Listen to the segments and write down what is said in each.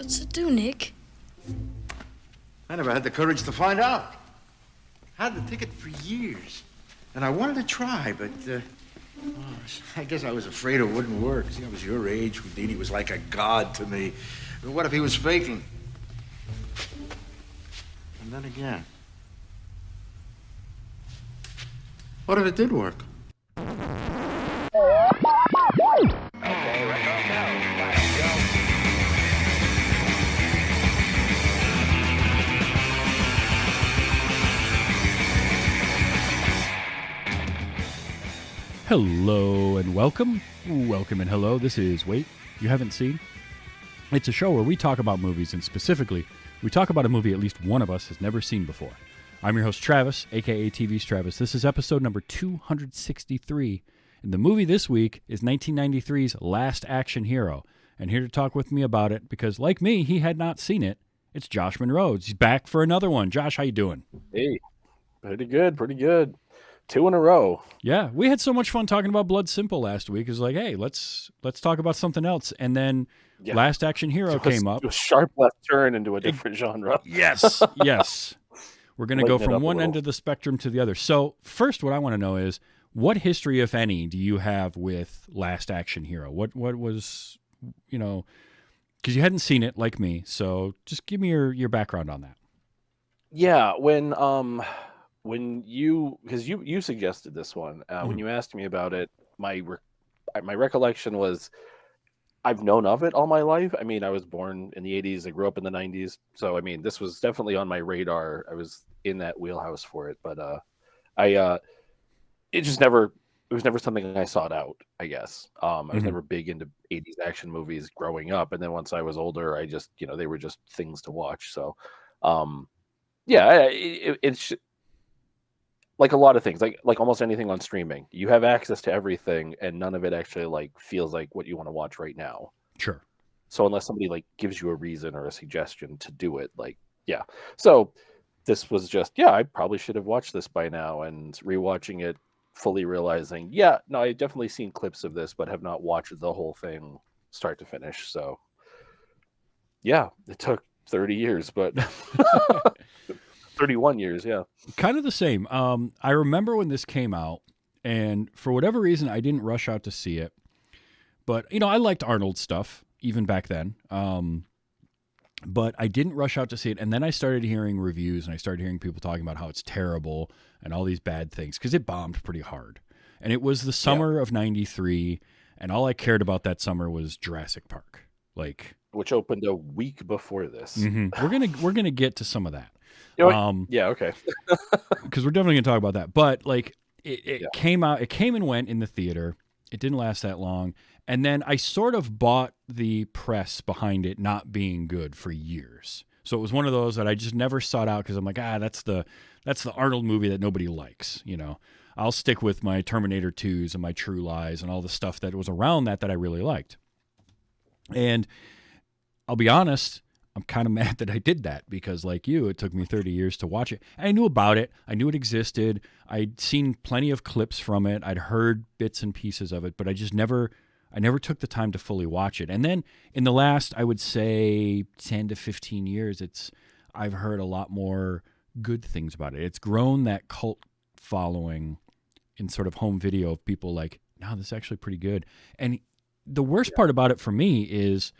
What's it do, Nick? I never had the courage to find out. Had the ticket for years. And I wanted to try, but, I guess I was afraid it wouldn't work. See, I was your age. Houdini was like a god to me. But what if he was faking? And then again, what if it did work? Okay, right off now. Let's go. Hello and welcome. Welcome and hello. This is Wait, You Haven't Seen? It's a show where we talk about movies, and specifically, we talk about a movie at least one of us has never seen before. I'm your host, Travis, a.k.a. TV's Travis. This is episode number 263, and the movie this week is 1993's Last Action Hero. And here to talk with me about it, because like me, he had not seen it, it's Josh Monroe. He's back for another one. Josh, how you doing? Hey, pretty good. 2 in a row. Yeah, we had so much fun talking about Blood Simple last week. It was like, hey, let's talk about something else. And then Last Action Hero came up. A sharp left turn into a different genre. Yes. We're going to go from one end of the spectrum to the other. So first, what I want to know is, what history, if any, do you have with Last Action Hero? What was, because you hadn't seen it like me. So just give me your background on that. Yeah, when you suggested this one, when you asked me about it, my recollection was I've known of it all my life. I mean, I was born in the 80s. I grew up in the 90s. So, I mean, this was definitely on my radar. I was in that wheelhouse for it. But it was never something I sought out, I guess. I was never big into 80s action movies growing up. And then once I was older, I just, they were just things to watch. So, it's like a lot of things, like almost anything on streaming. You have access to everything, and none of it actually feels like what you want to watch right now. Sure. So unless somebody gives you a reason or a suggestion to do it, So this was just, I probably should have watched this by now, and rewatching it, fully realizing, I've definitely seen clips of this, but have not watched the whole thing start to finish. So it took 30 years, but 31 years, yeah. Kind of the same. I remember when this came out, and for whatever reason, I didn't rush out to see it. But, I liked Arnold stuff, even back then. But I didn't rush out to see it, and then I started hearing reviews, and I started hearing people talking about how it's terrible and all these bad things, because it bombed pretty hard. And it was the summer of 93, and all I cared about that summer was Jurassic Park. Which opened a week before this. Mm-hmm. We're gonna get to some of that. Okay. Because we're definitely gonna talk about that. But it came out, it came and went in the theater. It didn't last that long, and then I sort of bought the press behind it not being good for years. So it was one of those that I just never sought out because I'm like, that's the Arnold movie that nobody likes. I'll stick with my Terminator 2s and my True Lies and all the stuff that was around that I really liked. And I'll be honest, I'm kind of mad that I did that because, like you, it took me 30 years to watch it. And I knew about it. I knew it existed. I'd seen plenty of clips from it. I'd heard bits and pieces of it, but I never took the time to fully watch it. And then in the last, I would say 10 to 15 years, I've heard a lot more good things about it. It's grown that cult following in sort of home video of people like, no, this is actually pretty good. And the worst part about it for me is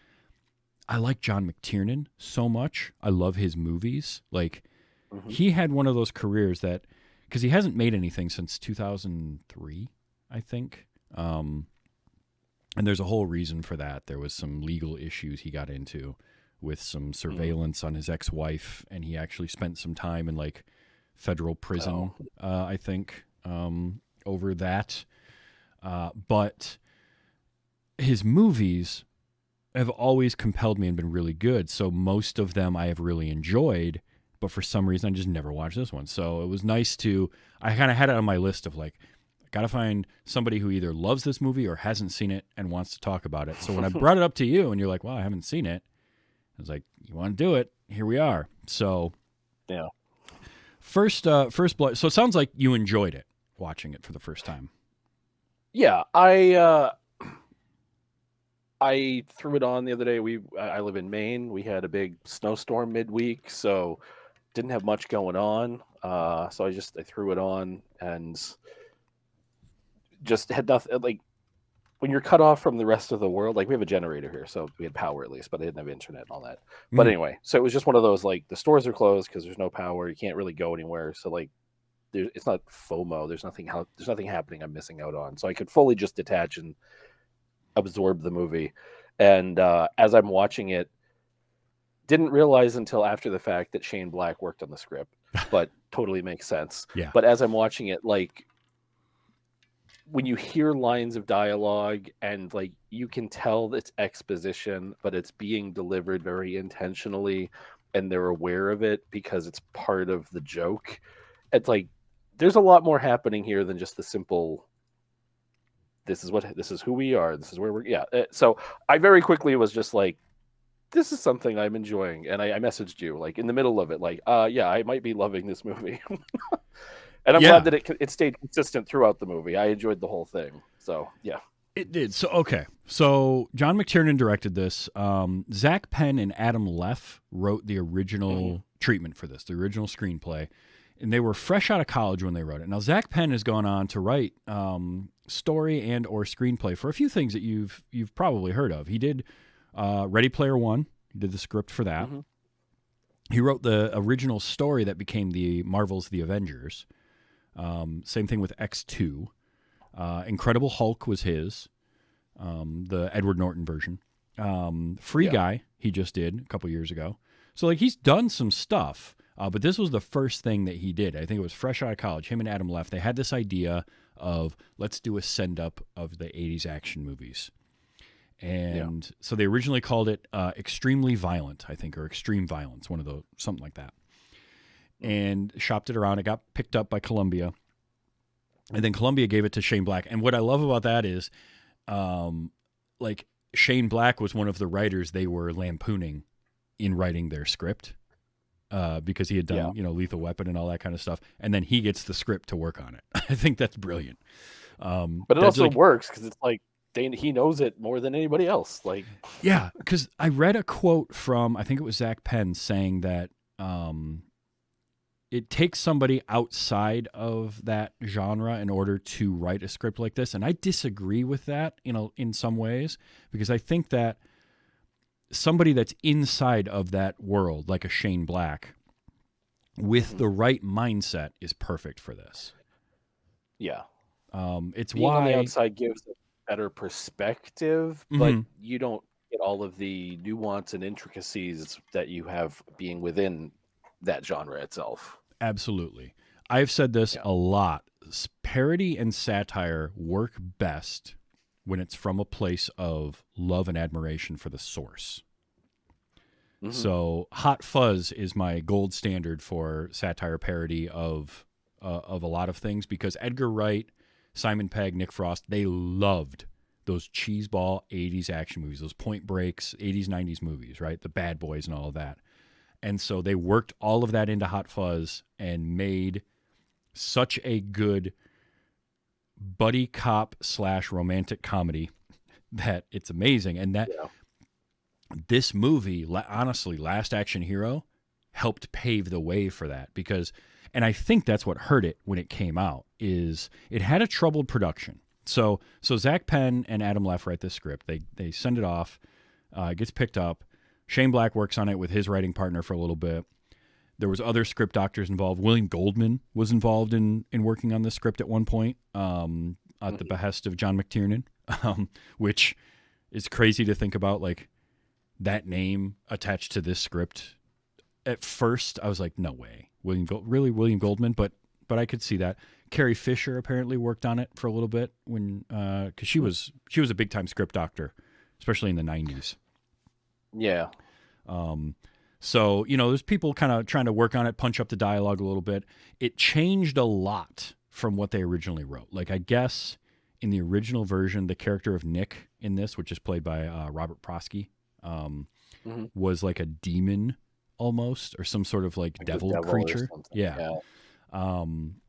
I like John McTiernan so much. I love his movies. He had one of those careers that, because he hasn't made anything since 2003, I think. And there's a whole reason for that. There was some legal issues he got into with some surveillance on his ex-wife, and he actually spent some time in federal prison, I think, over that. But his movies have always compelled me and been really good. So most of them I have really enjoyed, but for some reason I just never watched this one. So it was nice I kind of had it on my list of got to find somebody who either loves this movie or hasn't seen it and wants to talk about it. So when I brought it up to you and you're like, wow, I haven't seen it. I was like, you want to do it? Here we are. So yeah. First Blood. So it sounds like you enjoyed it watching it for the first time. Yeah, I I threw it on the other day. I live in Maine. We had a big snowstorm midweek, so didn't have much going on. So I threw it on and just had nothing. Like when you're cut off from the rest of the world, like we have a generator here, so we had power at least, but I didn't have internet and all that. But anyway, so it was just one of those, like, the stores are closed because there's no power. You can't really go anywhere. So like, it's not FOMO. There's nothing happening I'm missing out on. So I could fully just detach and absorb the movie. And as I'm watching it, didn't realize until after the fact that Shane Black worked on the script, but totally makes sense. Yeah. But as I'm watching it, like, when you hear lines of dialogue and like you can tell it's exposition, but it's being delivered very intentionally and they're aware of it because it's part of the joke. It's like there's a lot more happening here than just the simple this is who we are, this is where we're so I very quickly was just like, this is something I'm enjoying. And I messaged you like in the middle of it, like, I might be loving this movie. And I'm glad that it stayed consistent throughout the movie. I enjoyed the whole thing. So, yeah. It did. So, okay. So, John McTiernan directed this. Zach Penn and Adam Leff wrote the original treatment for this, the original screenplay. And they were fresh out of college when they wrote it. Now, Zach Penn has gone on to write story and or screenplay for a few things that you've probably heard of. He did Ready Player One. He did the script for that. Mm-hmm. He wrote the original story that became the Marvel's The Avengers. Same thing with X2. Incredible Hulk was his, the Edward Norton version. Free Guy he just did a couple years ago. So like he's done some stuff, but this was the first thing that he did. I think it was fresh out of college. Him and Adam Leff, they had this idea of let's do a send-up of the 80s action movies. And so they originally called it Extremely Violent, I think, or Extreme Violence, one of those, something like that. And shopped it around. It got picked up by Columbia. And then Columbia gave it to Shane Black. And what I love about that is, like, Shane Black was one of the writers they were lampooning in writing their script because he had done, Lethal Weapon and all that kind of stuff. And then he gets the script to work on it. I think that's brilliant. But it also works because it's like he knows it more than anybody else. Like, yeah, because I read a quote from, I think it was Zach Penn saying that it takes somebody outside of that genre in order to write a script like this. And I disagree with that, in some ways, because I think that somebody that's inside of that world, like a Shane Black, with the right mindset is perfect for this. Yeah. It's being why on the outside gives a better perspective, but you don't get all of the nuance and intricacies that you have being within that genre itself. Absolutely. I've said this a lot. Parody and satire work best when it's from a place of love and admiration for the source. So Hot Fuzz is my gold standard for satire parody of a lot of things, because Edgar Wright, Simon Pegg, Nick Frost, they loved those cheeseball 80s action movies, those Point Breaks, 80s, 90s movies, right? The Bad Boys and all of that. And so they worked all of that into Hot Fuzz and made such a good buddy cop / romantic comedy that it's amazing. And that this movie, honestly, Last Action Hero, helped pave the way for that, because, and I think that's what hurt it when it came out, is it had a troubled production. So Zach Penn and Adam Leff write this script. They send it off. It gets picked up. Shane Black works on it with his writing partner for a little bit. There was other script doctors involved. William Goldman was involved in working on this script at one point at the behest of John McTiernan, which is crazy to think about, like, that name attached to this script. At first, I was like, no way. William Goldman? But I could see that. Carrie Fisher apparently worked on it for a little bit when because she was a big time script doctor, especially in the 90s. Yeah. So, there's people kind of trying to work on it, punch up the dialogue a little bit. It changed a lot from what they originally wrote. Like, I guess in the original version, the character of Nick in this, which is played by Robert Prosky, was like a demon almost, or some sort of like devil creature. Yeah. I'm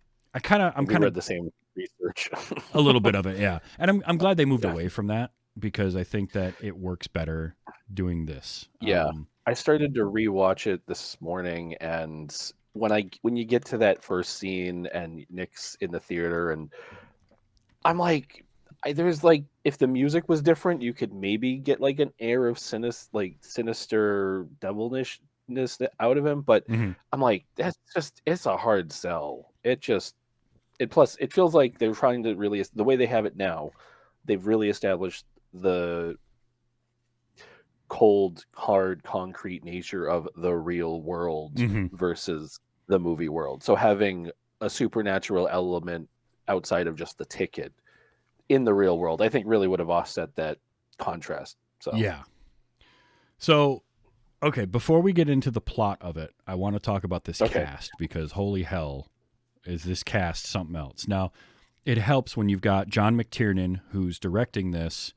kind of read the same research. a little bit of it. Yeah. And I'm glad they moved away from that. because I think that it works better doing this. Yeah. I started to rewatch it this morning, and when you get to that first scene and Nick's in the theater, and I'm like, there's like, if the music was different, you could maybe get like an air of sinister devilishness out of him. But Mhm. I'm like, it's a hard sell. Plus it feels like they're trying to really, the way they have it now, they've really established the cold, hard, concrete nature of the real world Mhm. versus the movie world. So having a supernatural element outside of just the ticket in the real world, I think really would have offset that contrast. So Yeah. So, okay, before we get into the plot of it, I want to talk about this Okay. cast because holy hell, is this cast something else. Now, it helps when you've got John McTiernan who's directing this,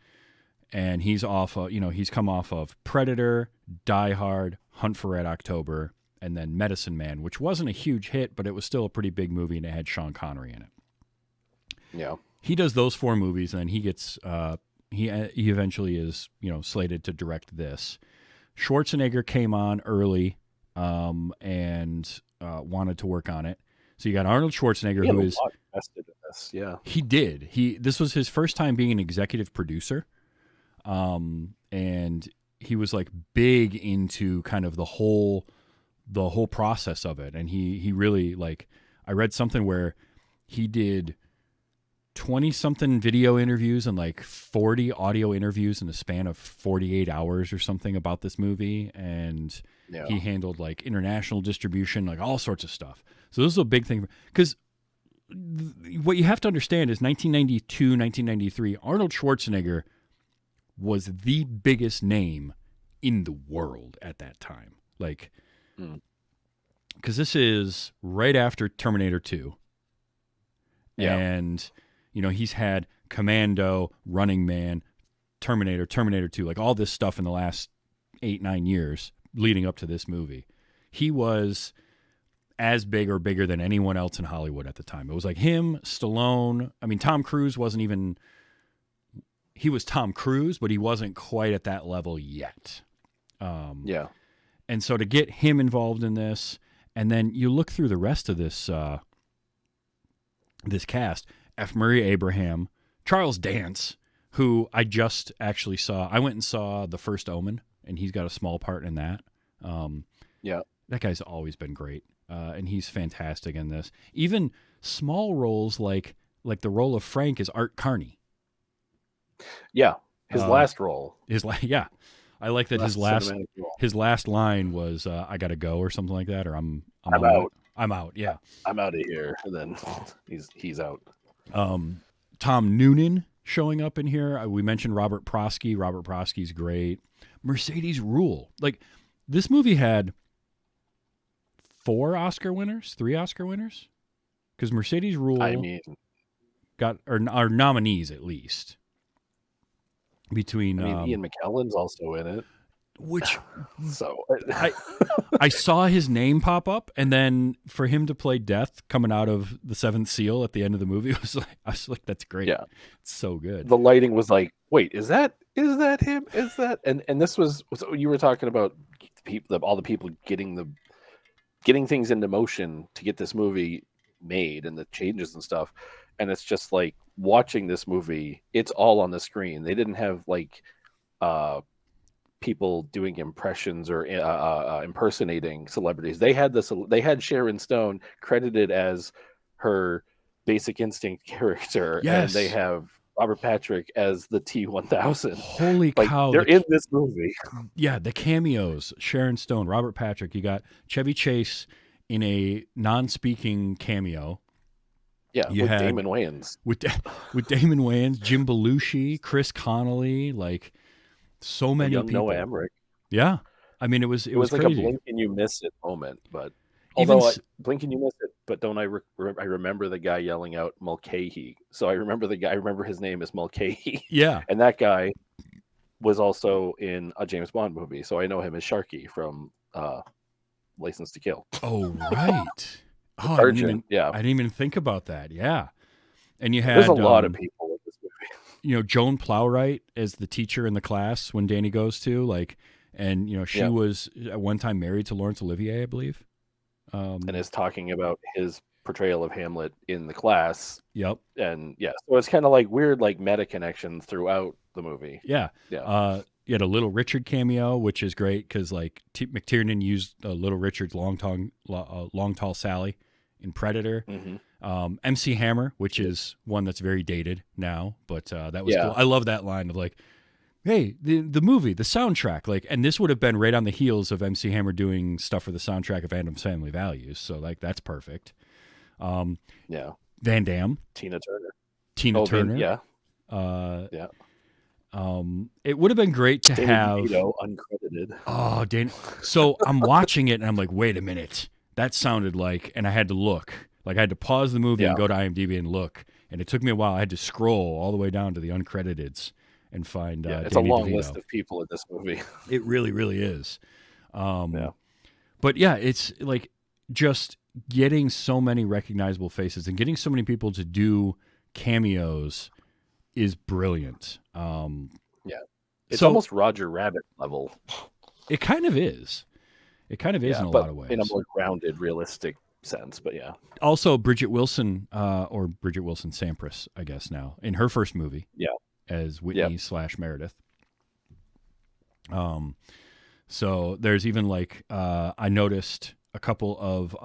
and he's he's come off of Predator, Die Hard, Hunt for Red October, and then Medicine Man, which wasn't a huge hit, but it was still a pretty big movie, and it had Sean Connery in it. Yeah. He does those 4 movies, and then he gets he eventually is slated to direct this. Schwarzenegger came on early and wanted to work on it. So you got Arnold Schwarzenegger, He had who a is lot invested in this. Yeah. he did this was his first time being an executive producer, and he was like big into kind of the whole process of it, and he really, like, I read something where he did 20-something video interviews and like 40 audio interviews in a span of 48 hours or something about this movie, and Yeah. he handled like international distribution, like all sorts of stuff. So this is a big thing because what you have to understand is 1992, 1993, Arnold Schwarzenegger was the biggest name in the world at that time. Like, because this is right after Terminator 2. Yeah. And, he's had Commando, Running Man, Terminator 2, like all this stuff in the last 8-9 years leading up to this movie. He was as big or bigger than anyone else in Hollywood at the time. It was like him, Stallone. I mean, Tom Cruise wasn't even... He was Tom Cruise, but he wasn't quite at that level yet. Yeah. And so to get him involved in this, and then you look through the rest of this this cast: F. Murray Abraham, Charles Dance, who I just actually saw. I went and saw The First Omen, and he's got a small part in that. Yeah. That guy's always been great, and he's fantastic in this. Even small roles like the role of Frank is Art Carney. Yeah. His last role. Yeah. I like that his cinematic role. last line was "I gotta go" or something like that, or I'm out. I'm out. Yeah. I'm out of here. And then he's out. Tom Noonan showing up in here. We mentioned Robert Prosky. Robert Prosky's great. Mercedes Ruehl. Like, this movie had 3 Oscar winners, because Mercedes Ruehl I mean, got or nominees at least. Between Ian McKellen's also in it. Which So I saw his name pop up, and then for him to play Death coming out of the Seventh Seal at the end of the movie, I was like, that's great. Yeah. It's so good. the lighting was like, wait, is that him? Is that? And this was you were talking about all the people getting things into motion to get this movie made, and the changes and stuff. And it's just like watching this movie, it's all on the screen. They didn't have like people doing impressions or impersonating celebrities. They had Sharon Stone credited as her Basic Instinct character, Yes. and they have Robert Patrick as the T-1000. Holy Like, cow! they're in this movie. Yeah, the cameos: Sharon Stone, Robert Patrick. You got Chevy Chase in a non-speaking cameo. Yeah, You with had- Damon Wayans. with Damon Wayans, Jim Belushi, Chris Connolly, like so many Young people. Noah Emmerich. Yeah, I mean, it was Like crazy. a blink and you miss it moment, but Even although s- blink and you miss it, but don't I remember the guy yelling out Mulcahy? So I remember his name is Mulcahy, Yeah, and that guy was also in a James Bond movie, so I know him as Sharky from License to Kill. oh right. Oh, Sergeant, yeah. I didn't even think about that. Yeah, and you had There's a lot of people in this movie. Joan Plowright as the teacher in the class when Danny goes to and she was at one time married to Laurence Olivier, I believe. And is talking about his portrayal of Hamlet in the class. Yep. And so it's kind of like weird, like meta connections throughout the movie. Yeah. Yeah. You had a Little Richard cameo, which is great because McTiernan used Little Richard's long tall Sally in Predator. Mm-hmm. MC Hammer, which is one that's very dated now, but that was cool. I love that line of hey, the movie, the soundtrack, and this would have been right on the heels of MC Hammer doing stuff for the soundtrack of Addams Family Values, so that's perfect. Van Damme, Tina Turner. Turner. Yeah. It would have been great to have uncredited. Oh, Dan. So I'm watching it and I'm like, wait a minute, that sounded and I had to look. I had to pause the movie and go to IMDb and look, and it took me a while. I had to scroll all the way down to the uncrediteds and find. It's Danny a long DeVito. list of people in this movie. It really, really is. But yeah, it's just getting so many recognizable faces and getting so many people to do cameos is brilliant. It's almost Roger Rabbit level. It kind of is. It kind of is in a lot of ways. In a more grounded, realistic sense, but yeah. Also, Bridget Wilson, or Bridget Wilson Sampras, I guess now, in her first movie. Yeah. As Whitney / Meredith. So there's even I noticed a couple of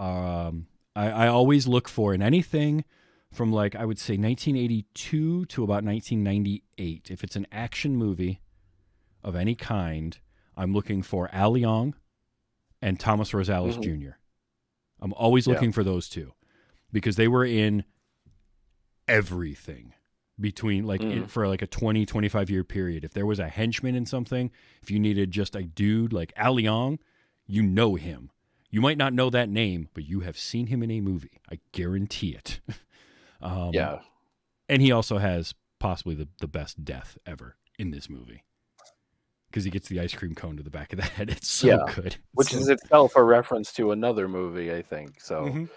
I always look for in anything from I would say 1982 to about 1998. If it's an action movie of any kind, I'm looking for Al Leong and Thomas Rosales Jr. I'm always looking for those two because they were in everything between for a 20, 25 year period. If there was a henchman in something, if you needed just a dude like Al Leong, you know him. You might not know that name, but you have seen him in a movie. I guarantee it. And he also has possibly the best death ever in this movie because he gets the ice cream cone to the back of the head. It's so good. Which is itself a reference to another movie, I think. So,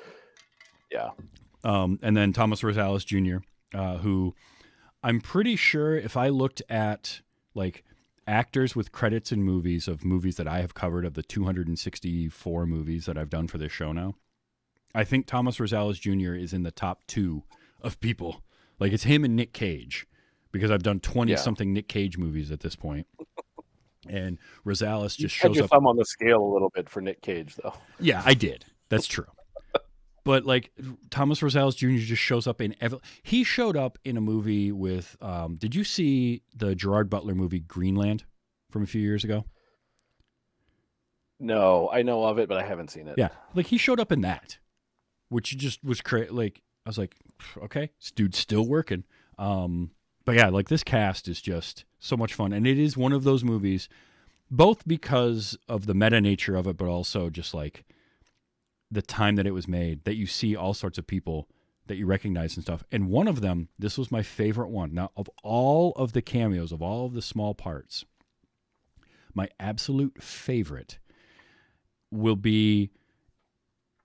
and then Thomas Rosales Jr., who I'm pretty sure if I looked at actors with credits in movies of movies that I have covered of the 264 movies that I've done for this show now, I think Thomas Rosales Jr. is in the top 2 of people. It's him and Nick Cage because I've done 20-something Nick Cage movies at this point. And Rosales just shows up. You had your thumb on the scale a little bit for Nick Cage, though. Yeah, I did. That's true. But Thomas Rosales Jr. just shows up in he showed up in a movie with did you see the Gerard Butler movie Greenland from a few years ago? No, I know of it, but I haven't seen it. Yeah, he showed up in that, which just was crazy. I was like, okay, this dude's still working. But yeah, this cast is just so much fun, and it is one of those movies, both because of the meta nature of it, but also just the time that it was made, that you see all sorts of people that you recognize and stuff. And one of them, this was my favorite one. Now, of all of the cameos, of all of the small parts, my absolute favorite will be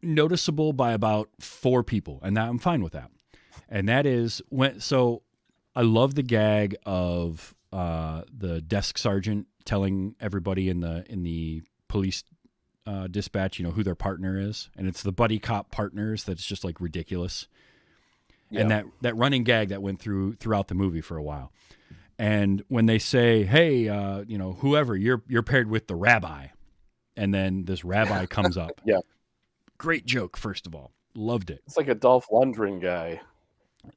noticeable by about 4 people, and that I'm fine with that. And that is I love the gag of the desk sergeant telling everybody in the police dispatch, who their partner is, and it's the buddy cop partners. That's just ridiculous. And that running gag that went throughout the movie for a while. And when they say, "Hey, whoever you're paired with the rabbi," and then this rabbi comes up. Great joke. First of all, loved it. It's like a Dolph Lundgren guy.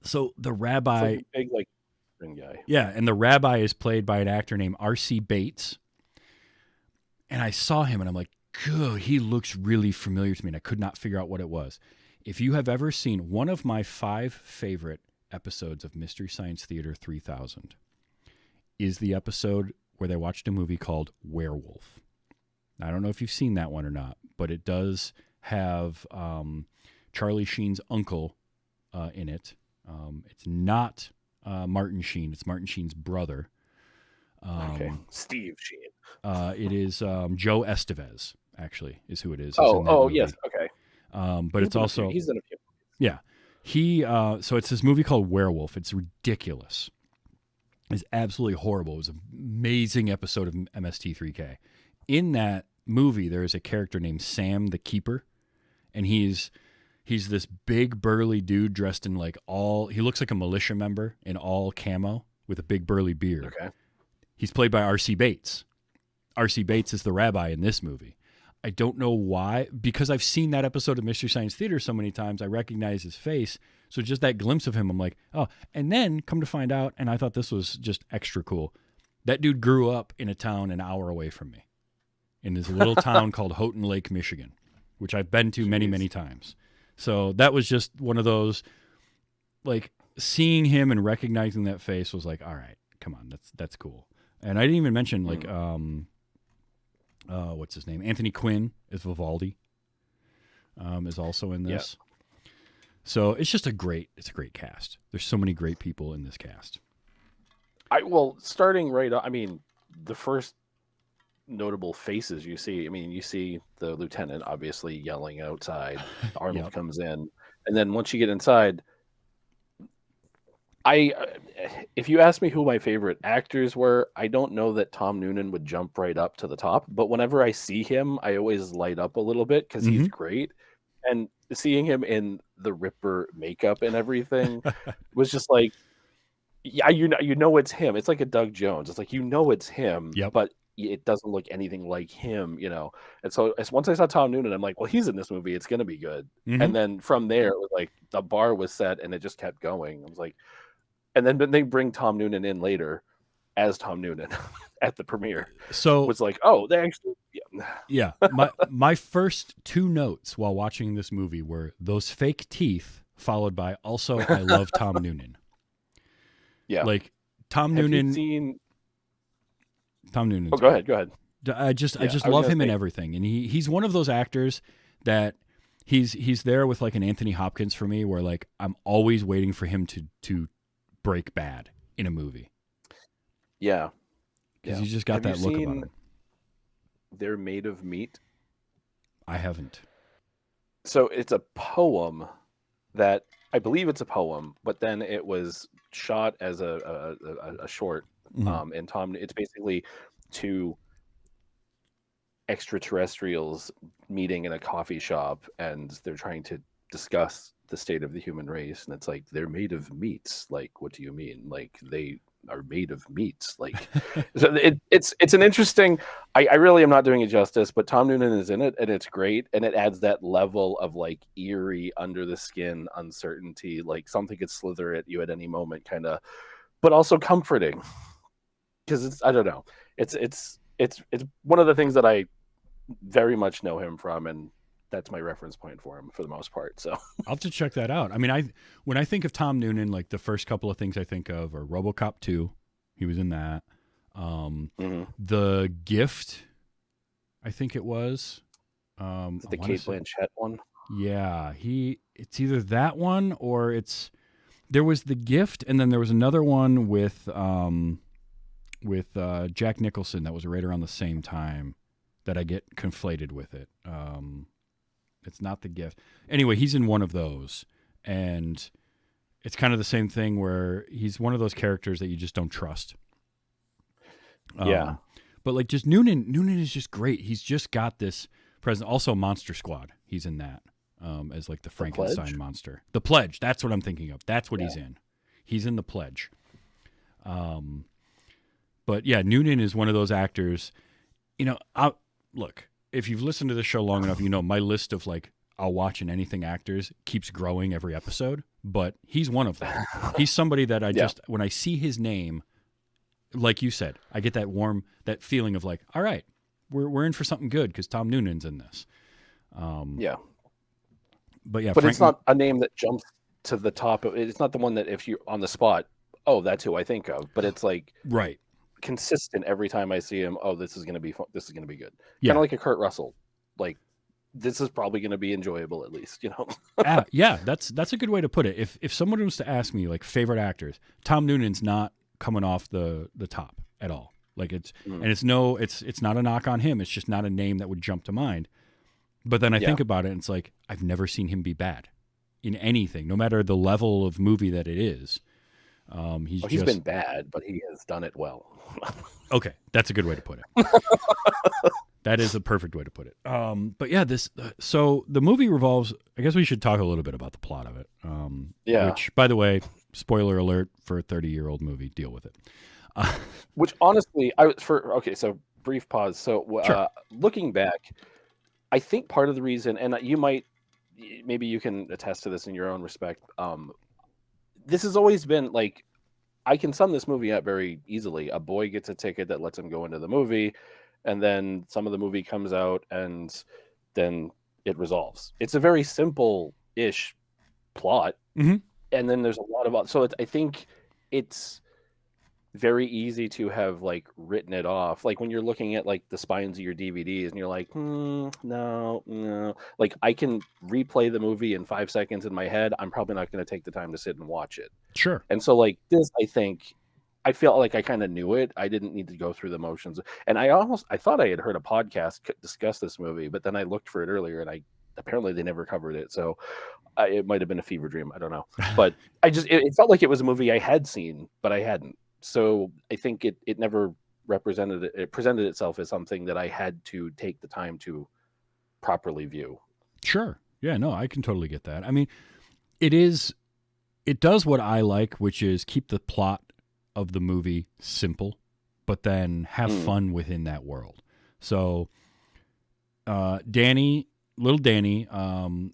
So the rabbi, big Lundgren guy. Yeah, and the rabbi is played by an actor named R.C. Bates. And I saw him, and I'm like, good, he looks really familiar to me, and I could not figure out what it was. If you have ever seen one of my 5 favorite episodes of Mystery Science Theater 3000, is the episode where they watched a movie called Werewolf. I don't know if you've seen that one or not, but it does have Charlie Sheen's uncle in it. It's not Martin Sheen. It's Martin Sheen's brother. Okay. Steve Sheen. It is Joe Estevez, actually, is who it is. Yes. Okay. But it's also... He's in a few. Yeah. So it's this movie called Werewolf. It's ridiculous. is absolutely horrible. It was an amazing episode of MST3K. In that movie, there is a character named Sam the Keeper, and he's this big burly dude dressed in like he looks like a militia member in all camo with a big burly beard. Okay. He's played by R.C. Bates. R.C. Bates is the rabbi in this movie. I don't know why, because I've seen that episode of Mystery Science Theater so many times, I recognize his face. So just that glimpse of him, I'm like, oh. And then come to find out, and I thought this was just extra cool. That dude grew up in a town an hour away from me, in this little town called Houghton Lake, Michigan, which I've been to many, many times. So that was just one of those, like, seeing him and recognizing that face was like, all right, come on, that's cool. And I didn't even mention, like, what's his name? Anthony Quinn is Vivaldi, is also in this. Yeah. So it's just a great cast. There's so many great people in this cast. Starting right up, I mean, the first notable faces you see, you see the lieutenant obviously yelling outside. Arnold comes in, and then once you get inside, if you ask me who my favorite actors were, I don't know that Tom Noonan would jump right up to the top. But whenever I see him, I always light up a little bit because he's great. And seeing him in the Ripper makeup and everything was just like, yeah, you know it's him. It's like a Doug Jones. It's like it's him, but it doesn't look anything like him, And so once I saw Tom Noonan, I'm like, well, he's in this movie. It's going to be good. And then from there, it was like the bar was set and it just kept going. I was like, and then they bring Tom Noonan in later as Tom Noonan at the premiere. So it was like, oh, they actually, yeah. My first two notes while watching this movie were those fake teeth, followed by also I love Tom Noonan. Yeah, like Tom Have Noonan. You seen Tom Noonan? Oh, go ahead. I just love him in everything, and he's one of those actors that he's there with like an Anthony Hopkins for me, where like I'm always waiting for him to break bad in a movie. Yeah, because he's just got that look about him. They're Made of Meat. I haven't. So it's a poem that I believe it's a poem, but then it was shot as a short. And Tom, it's basically two extraterrestrials meeting in a coffee shop, and they're trying to discuss the state of the human race. And it's like, they're made of meats. Like, what do you mean? Like, they are made of meats. Like, so it's an interesting. I really am not doing it justice, but Tom Noonan is in it, and it's great, and it adds that level of like eerie, under the skin uncertainty, like something could slither at you at any moment, kind of, but also comforting. Because I don't know, it's one of the things that I very much know him from, and that's my reference point for him for the most part. So I'll have to check that out. I mean, when I think of Tom Noonan, like the first couple of things I think of are RoboCop 2. He was in that. The Gift, I think it was. The Cate Blanchett one. Yeah, it's either that one or there was The Gift, and then there was another one with Jack Nicholson that was right around the same time that I get conflated with it. It's not The Gift. Anyway, he's in one of those, and it's kind of the same thing where he's one of those characters that you just don't trust. Yeah. But like just Noonan is just great. He's just got this presence. Also Monster Squad, he's in that as like the Frankenstein monster. The Pledge, that's what I'm thinking of. That's what he's in. He's in The Pledge. But yeah, Noonan is one of those actors. Look, if you've listened to this show long enough, my list of like I'll watch in anything actors keeps growing every episode. But he's one of them. He's somebody that I just when I see his name, like you said, I get that feeling of like, all right, we're in for something good because Tom Noonan's in this. But it's not a name that jumps to the top. It's not the one that if you're on the spot, oh, that's who I think of. But it's like right. Consistent every time I see him. Oh, this is going to be fun. This is going to be good. Yeah. Kind of like a Kurt Russell. Like this is probably going to be enjoyable at least, Yeah, that's a good way to put it. If someone was to ask me like favorite actors, Tom Noonan's not coming off the top at all. Like it's not a knock on him. It's just not a name that would jump to mind. But then I think about it, and it's like I've never seen him be bad in anything, no matter the level of movie that it is. He's been bad, but he has done it well. Okay, that's a good way to put it. That is a perfect way to put it. But yeah, so the movie revolves. I guess we should talk a little bit about the plot of it. Which, by the way, spoiler alert for a 30-year-old movie. Deal with it. Which honestly, so brief pause. So Sure. Looking back, I think part of the reason, and maybe you can attest to this in your own respect. This has always been like, I can sum this movie up very easily. A boy gets a ticket that lets him go into the movie, and then some of the movie comes out, and then it resolves. It's a very simple-ish plot, Mhm. and then there's a lot of so I think it's very easy to have like written it off. Like when you're looking at like the spines of your DVDs and you're like, no. Like I can replay the movie in 5 seconds in my head. I'm probably not going to take the time to sit and watch it. Sure. And so like this, I think I felt like I kind of knew it. I didn't need to go through the motions. And I thought I had heard a podcast discuss this movie, but then I looked for it earlier and apparently they never covered it. So it might've been a fever dream. I don't know, but it felt like it was a movie I had seen, but I hadn't. So I think it never presented itself as something that I had to take the time to properly view. Sure. Yeah, no, I can totally get that. I mean, it does what I like, which is keep the plot of the movie simple, but then have fun within that world. So little Danny,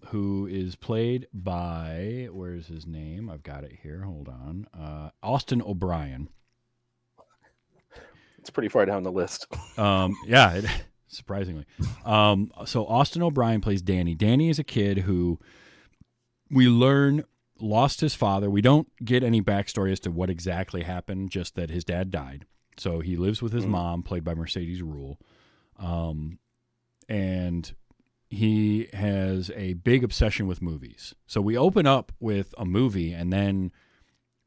who is played by, where's his name? I've got it here. Hold on. Austin O'Brien. It's pretty far down the list. Surprisingly. So Austin O'Brien plays Danny. Danny is a kid who we learn lost his father. We don't get any backstory as to what exactly happened, just that his dad died. So he lives with his mom, played by Mercedes Rule. And he has a big obsession with movies. So we open up with a movie, and then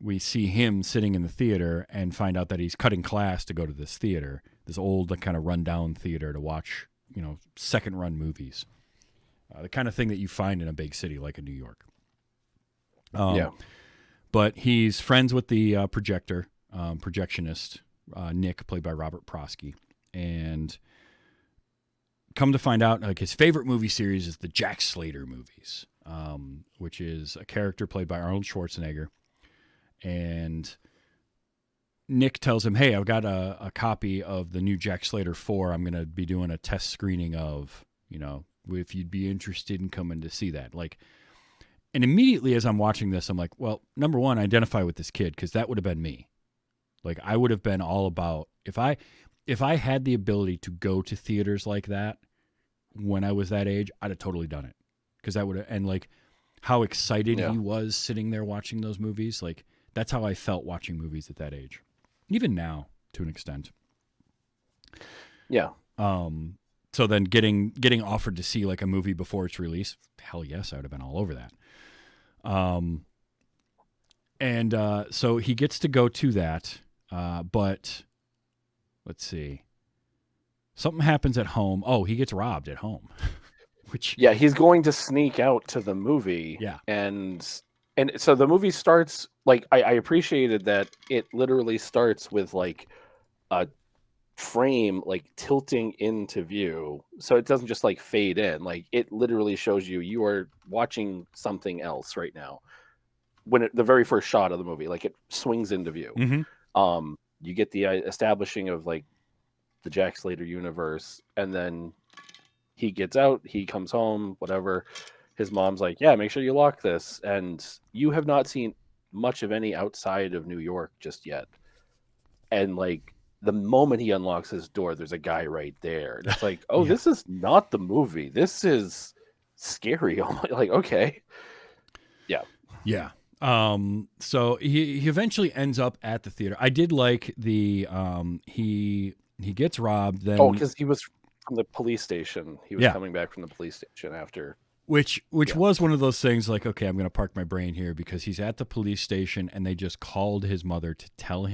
we see him sitting in the theater and find out that he's cutting class to go to this theater, this old kind of rundown theater to watch, second run movies. The kind of thing that you find in a big city like in New York. But he's friends with the projectionist, Nick, played by Robert Prosky. And come to find out, like, his favorite movie series is the Jack Slater movies, which is a character played by Arnold Schwarzenegger. And Nick tells him, hey, I've got a copy of the new Jack Slater 4. I'm going to be doing a test screening of, if you'd be interested in coming to see that. And immediately as I'm watching this, I'm like, well, number one, identify with this kid, because that would have been me. Like, I would have been all about, if I had the ability to go to theaters like that when I was that age, I'd have totally done it. Because that would have, and like how excited he was sitting there watching those movies. Like, that's how I felt watching movies at that age. Even now, to an extent. Yeah. So then getting offered to see like a movie before its release, hell yes, I would have been all over that. So he gets to go to that, but let's see. Something happens at home. Oh, he gets robbed at home. He's going to sneak out to the movie. Yeah. And so the movie starts, like, I appreciated that it literally starts with like a frame like tilting into view, so it doesn't just like fade in. Like, it literally shows you are watching something else right now. When the very first shot of the movie, like, it swings into view. Mm-hmm. You get the establishing of like the Jack Slater universe, and then he gets out, he comes home, whatever. His mom's like, yeah, make sure you lock this. And you have not seen much of any outside of New York just yet. And like, the moment he unlocks his door, there's a guy right there. And it's like, oh, This is not the movie. This is scary. I'm like, okay. Yeah. Yeah. So he eventually ends up at the theater. I did like the he gets robbed then. Because he was from the police station. He was coming back from the police station after. Which was one of those things like, okay, I'm going to park my brain here, because he's at the police station and they just called his mother to tell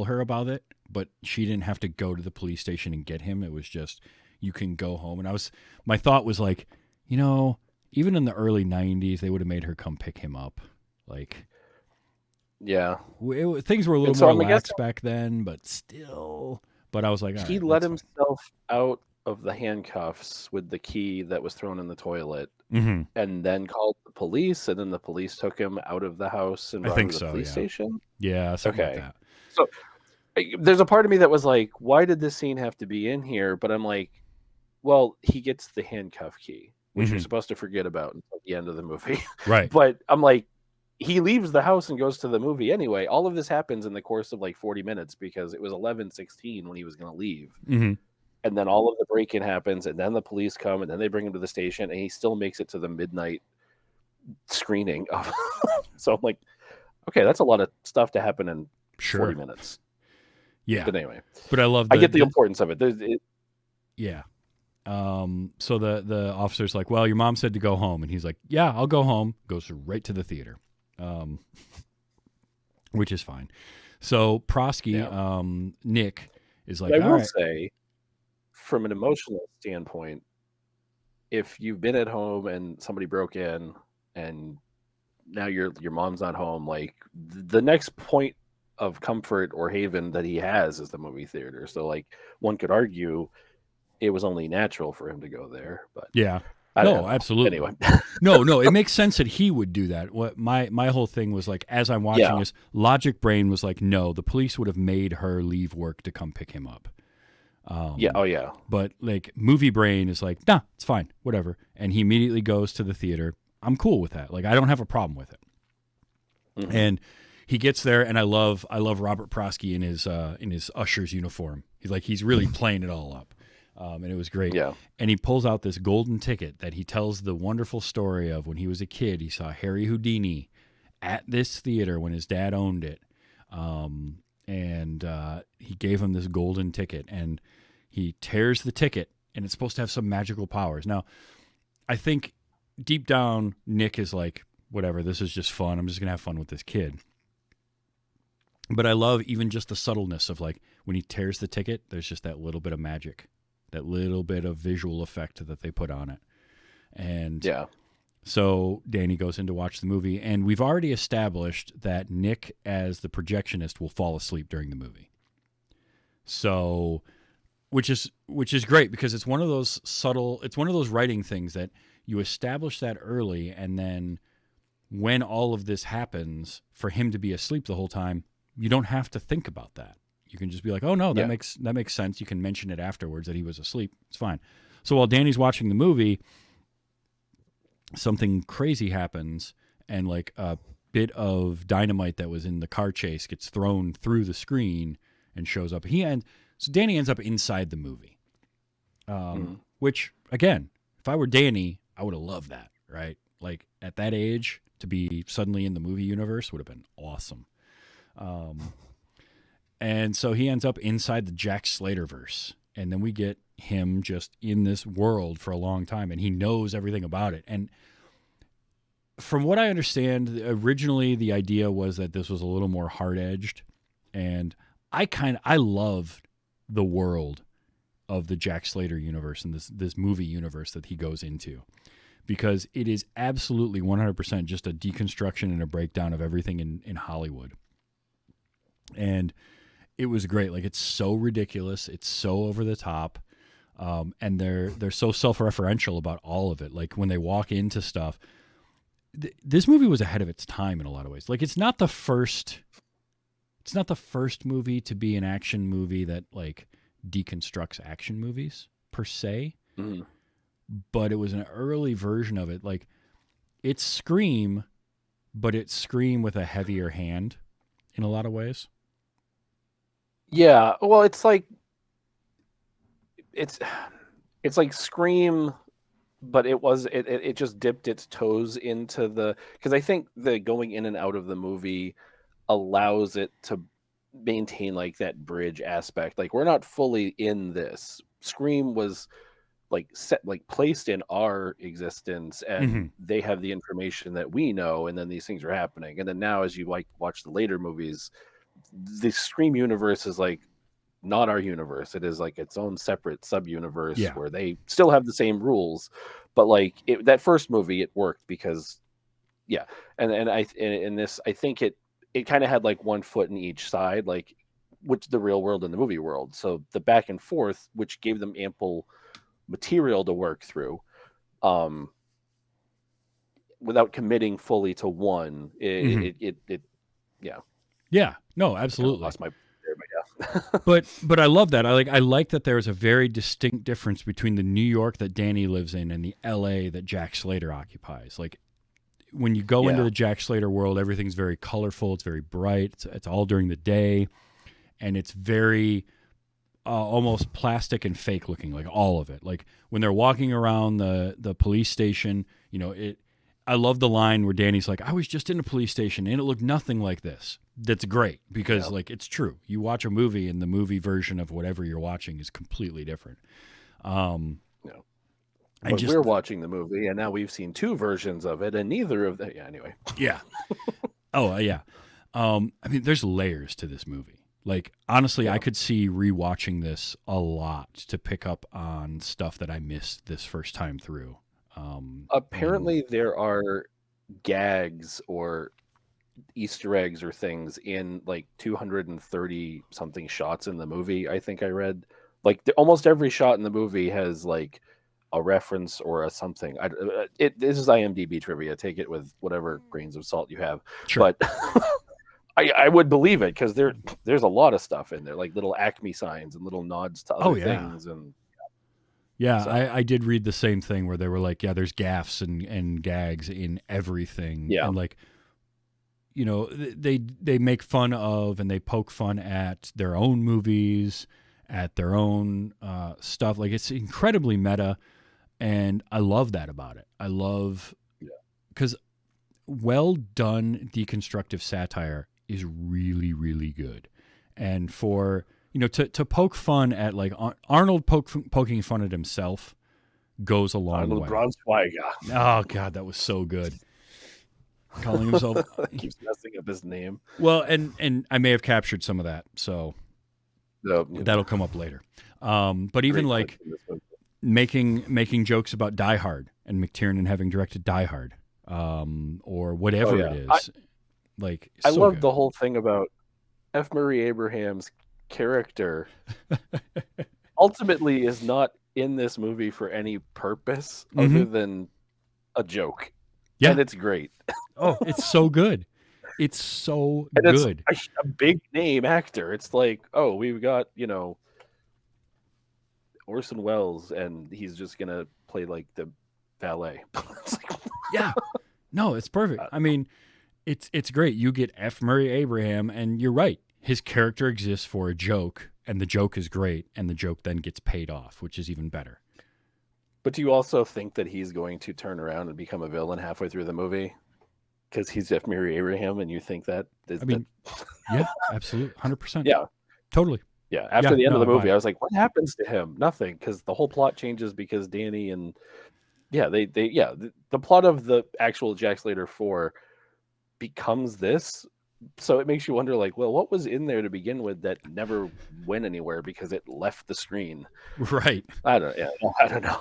her about it, but she didn't have to go to the police station and get him. It was just, you can go home. And my thought was like, even in the early 90s, they would have made her come pick him up. Like, Yeah. Things were a little And so more I'm lax guessing back then, but still. But I was like, all he right, let that's fine. himself out of the handcuffs with the key that was thrown in the toilet, Mm-hmm. and then called the police, and then the police took him out of the house and I brought him think to the so. police Yeah. station. Yeah. Something like Okay. that. So there's a part of me that was like, why did this scene have to be in here? But I'm like, well, he gets the handcuff key, which you're Mm-hmm. supposed to forget about until the end of the movie. Right. But I'm like, he leaves the house and goes to the movie anyway. All of this happens in the course of like 40 minutes because it was 11:16 when he was going to leave. Mm-hmm. And then all of the break-in happens, and then the police come, and then they bring him to the station, and he still makes it to the midnight screening of. So I'm like, okay, that's a lot of stuff to happen in 40 Sure. minutes. Yeah. But anyway, But I love I get the importance of it. yeah. So the officer's like, well, your mom said to go home, and he's like, yeah, I'll go home. Goes right to the theater, which is fine. So Prosky, Nick is like, I all will right. say, from an emotional standpoint, if you've been at home and somebody broke in, and now your mom's not home, like the next point of comfort or haven that he has is the movie theater. So like one could argue it was only natural for him to go there, but Yeah. I don't know. Absolutely. Anyway, No, it makes sense that he would do that. What my whole thing was like, as I'm watching Yeah. this, logic brain was like, no, the police would have made her leave work to come pick him up. yeah, oh yeah, But like movie brain is like, nah, it's fine, whatever. And he immediately goes to the theater. I'm cool with that. Like, I don't have a problem with it. Mhm. And he gets there, and I love Robert Prosky in his usher's uniform. He's really playing it all up. And it was great. Yeah. And he pulls out this golden ticket that he tells the wonderful story of when he was a kid. He saw Harry Houdini at this theater when his dad owned it. And he gave him this golden ticket, and he tears the ticket, and it's supposed to have some magical powers. Now, I think deep down, Nick is like, whatever, this is just fun. I'm just going to have fun with this kid. But I love even just the subtleness of like when he tears the ticket, there's just that little bit of magic, that little bit of visual effect that they put on it. And Yeah. so Danny goes in to watch the movie, and we've already established that Nick, as the projectionist, will fall asleep during the movie. So, which is great because it's one of those writing things that you establish that early, and then when all of this happens, for him to be asleep the whole time, you don't have to think about that. You can just be like, oh no, that makes sense. You can mention it afterwards that he was asleep. It's fine. So while Danny's watching the movie, something crazy happens, and like a bit of dynamite that was in the car chase gets thrown through the screen and shows up. So Danny ends up inside the movie, which again, if I were Danny, I would have loved that, right? Like at that age, to be suddenly in the movie universe would have been awesome. And so he ends up inside the Jack Slaterverse, and then we get him just in this world for a long time, and he knows everything about it. And from what I understand, originally the idea was that this was a little more hard-edged, and I love the world of the Jack Slater universe and this movie universe that he goes into, because it is absolutely 100% just a deconstruction and a breakdown of everything in Hollywood. And it was great. Like, it's so ridiculous, it's so over the top, and they're so self-referential about all of it. Like when they walk into stuff, this movie was ahead of its time in a lot of ways. Like it's not the first movie to be an action movie that like deconstructs action movies per se, but it was an early version of it. Like it's Scream, but it's Scream with a heavier hand in a lot of ways. Yeah, well, it's like Scream, but it just dipped its toes into because I think the going in and out of the movie allows it to maintain like that bridge aspect. Like we're not fully in this. Scream was placed in our existence, and they have the information that we know, and then these things are happening. And then now, as you watch the later movies, the Scream universe is like not our universe. It is like its own separate sub-universe where they still have the same rules, but that first movie, it worked because and I think it kind of had like one foot in each side, like which the real world and the movie world. So the back and forth, which gave them ample material to work through, without committing fully to one. Yeah. Yeah, no, I absolutely. lost my there, but yeah. But I love that. I like that there is a very distinct difference between the New York that Danny lives in and the L.A. that Jack Slater occupies. Like when you go into the Jack Slater world, everything's very colorful. It's very bright. It's all during the day, and it's very almost plastic and fake looking. Like all of it. Like when they're walking around the police station, you know it. I love the line where Danny's like, I was just in a police station and it looked nothing like this. That's great because like it's true. You watch a movie and the movie version of whatever you're watching is completely different. But we're watching the movie and now we've seen two versions of it and neither of them. Yeah. Anyway. Yeah. Oh yeah. I mean, there's layers to this movie. Like honestly, I could see rewatching this a lot to pick up on stuff that I missed this first time through. Apparently there are gags or Easter eggs or things in like 230 something shots in the movie. I think I read like almost every shot in the movie has like a reference or a something. This is IMDb trivia. Take it with whatever grains of salt you have. Sure. But I would believe it because there's a lot of stuff in there, like little Acme signs and little nods to other things and. Yeah, so. I did read the same thing where they were like, yeah, there's gaffes and gags in everything. Yeah. And like, you know, they make fun of and they poke fun at their own movies, at their own stuff. Like it's incredibly meta. And I love that about it. I love, because well done deconstructive satire is really, really good. And for... You know, to poke fun at like Arnold poking fun at himself goes a long way. Arnold Schwarzenegger. Oh God, that was so good. Calling himself keeps messing up his name. Well, and I may have captured some of that, so that'll come up later. But even like making jokes about Die Hard and McTiernan having directed Die Hard, or whatever it is. I love the whole thing about F. Murray Abraham's character ultimately is not in this movie for any purpose other than a joke. Yeah. And it's great. Oh, it's so good. It's so good. It's a big name actor. It's like, oh, we've got, Orson Welles and he's just going to play like the valet. Yeah. No, it's perfect. I mean, it's great. You get F. Murray Abraham and you're right. His character exists for a joke, and the joke is great, and the joke then gets paid off, which is even better. But do you also think that he's going to turn around and become a villain halfway through the movie? Because he's F. Murray Abraham, and you think that? Yeah, absolutely. 100%. Yeah. Totally. Yeah, after the end of the movie, I was like, what happens to him? Nothing, because the whole plot changes because Danny and... Yeah, the plot of the actual Jack Slater 4 becomes this... So it makes you wonder, like, well, what was in there to begin with that never went anywhere because it left the screen? Right. I don't know.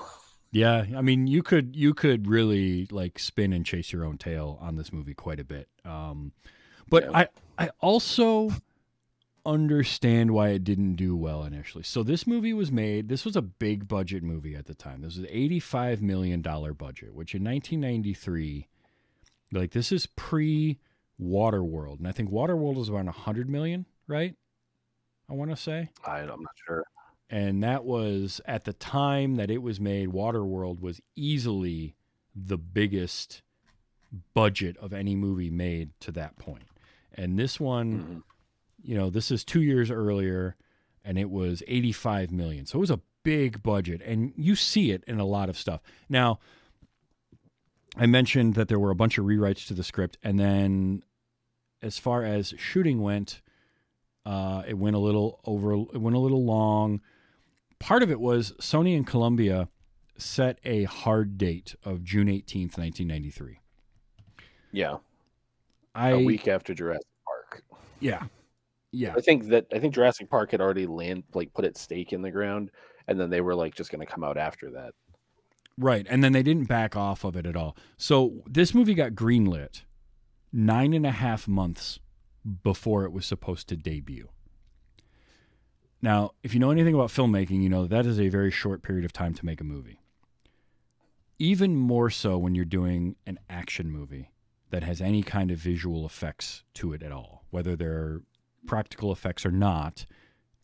Yeah, I mean, you could really like spin and chase your own tail on this movie quite a bit. But I also understand why it didn't do well initially. So this movie was made. This was a big budget movie at the time. This was an $85 million budget, which in 1993, like this is pre Waterworld, and I think Waterworld was around 100 million, right? I want to say. I'm not sure. And that was at the time that it was made. Waterworld was easily the biggest budget of any movie made to that point. And this one, this is 2 years earlier, and it was 85 million. So it was a big budget, and you see it in a lot of stuff. Now, I mentioned that there were a bunch of rewrites to the script, and then as far as shooting went, it went a little long. Part of it was Sony and Columbia set a hard date of June 18th, 1993. Yeah. A week after Jurassic Park. Yeah. Yeah. I think Jurassic Park had already put its stake in the ground, and then they were like just going to come out after that. Right. And then they didn't back off of it at all. So this movie got greenlit 9.5 months before it was supposed to debut. Now, if you know anything about filmmaking, you know that is a very short period of time to make a movie. Even more so when you're doing an action movie that has any kind of visual effects to it at all. Whether they're practical effects or not,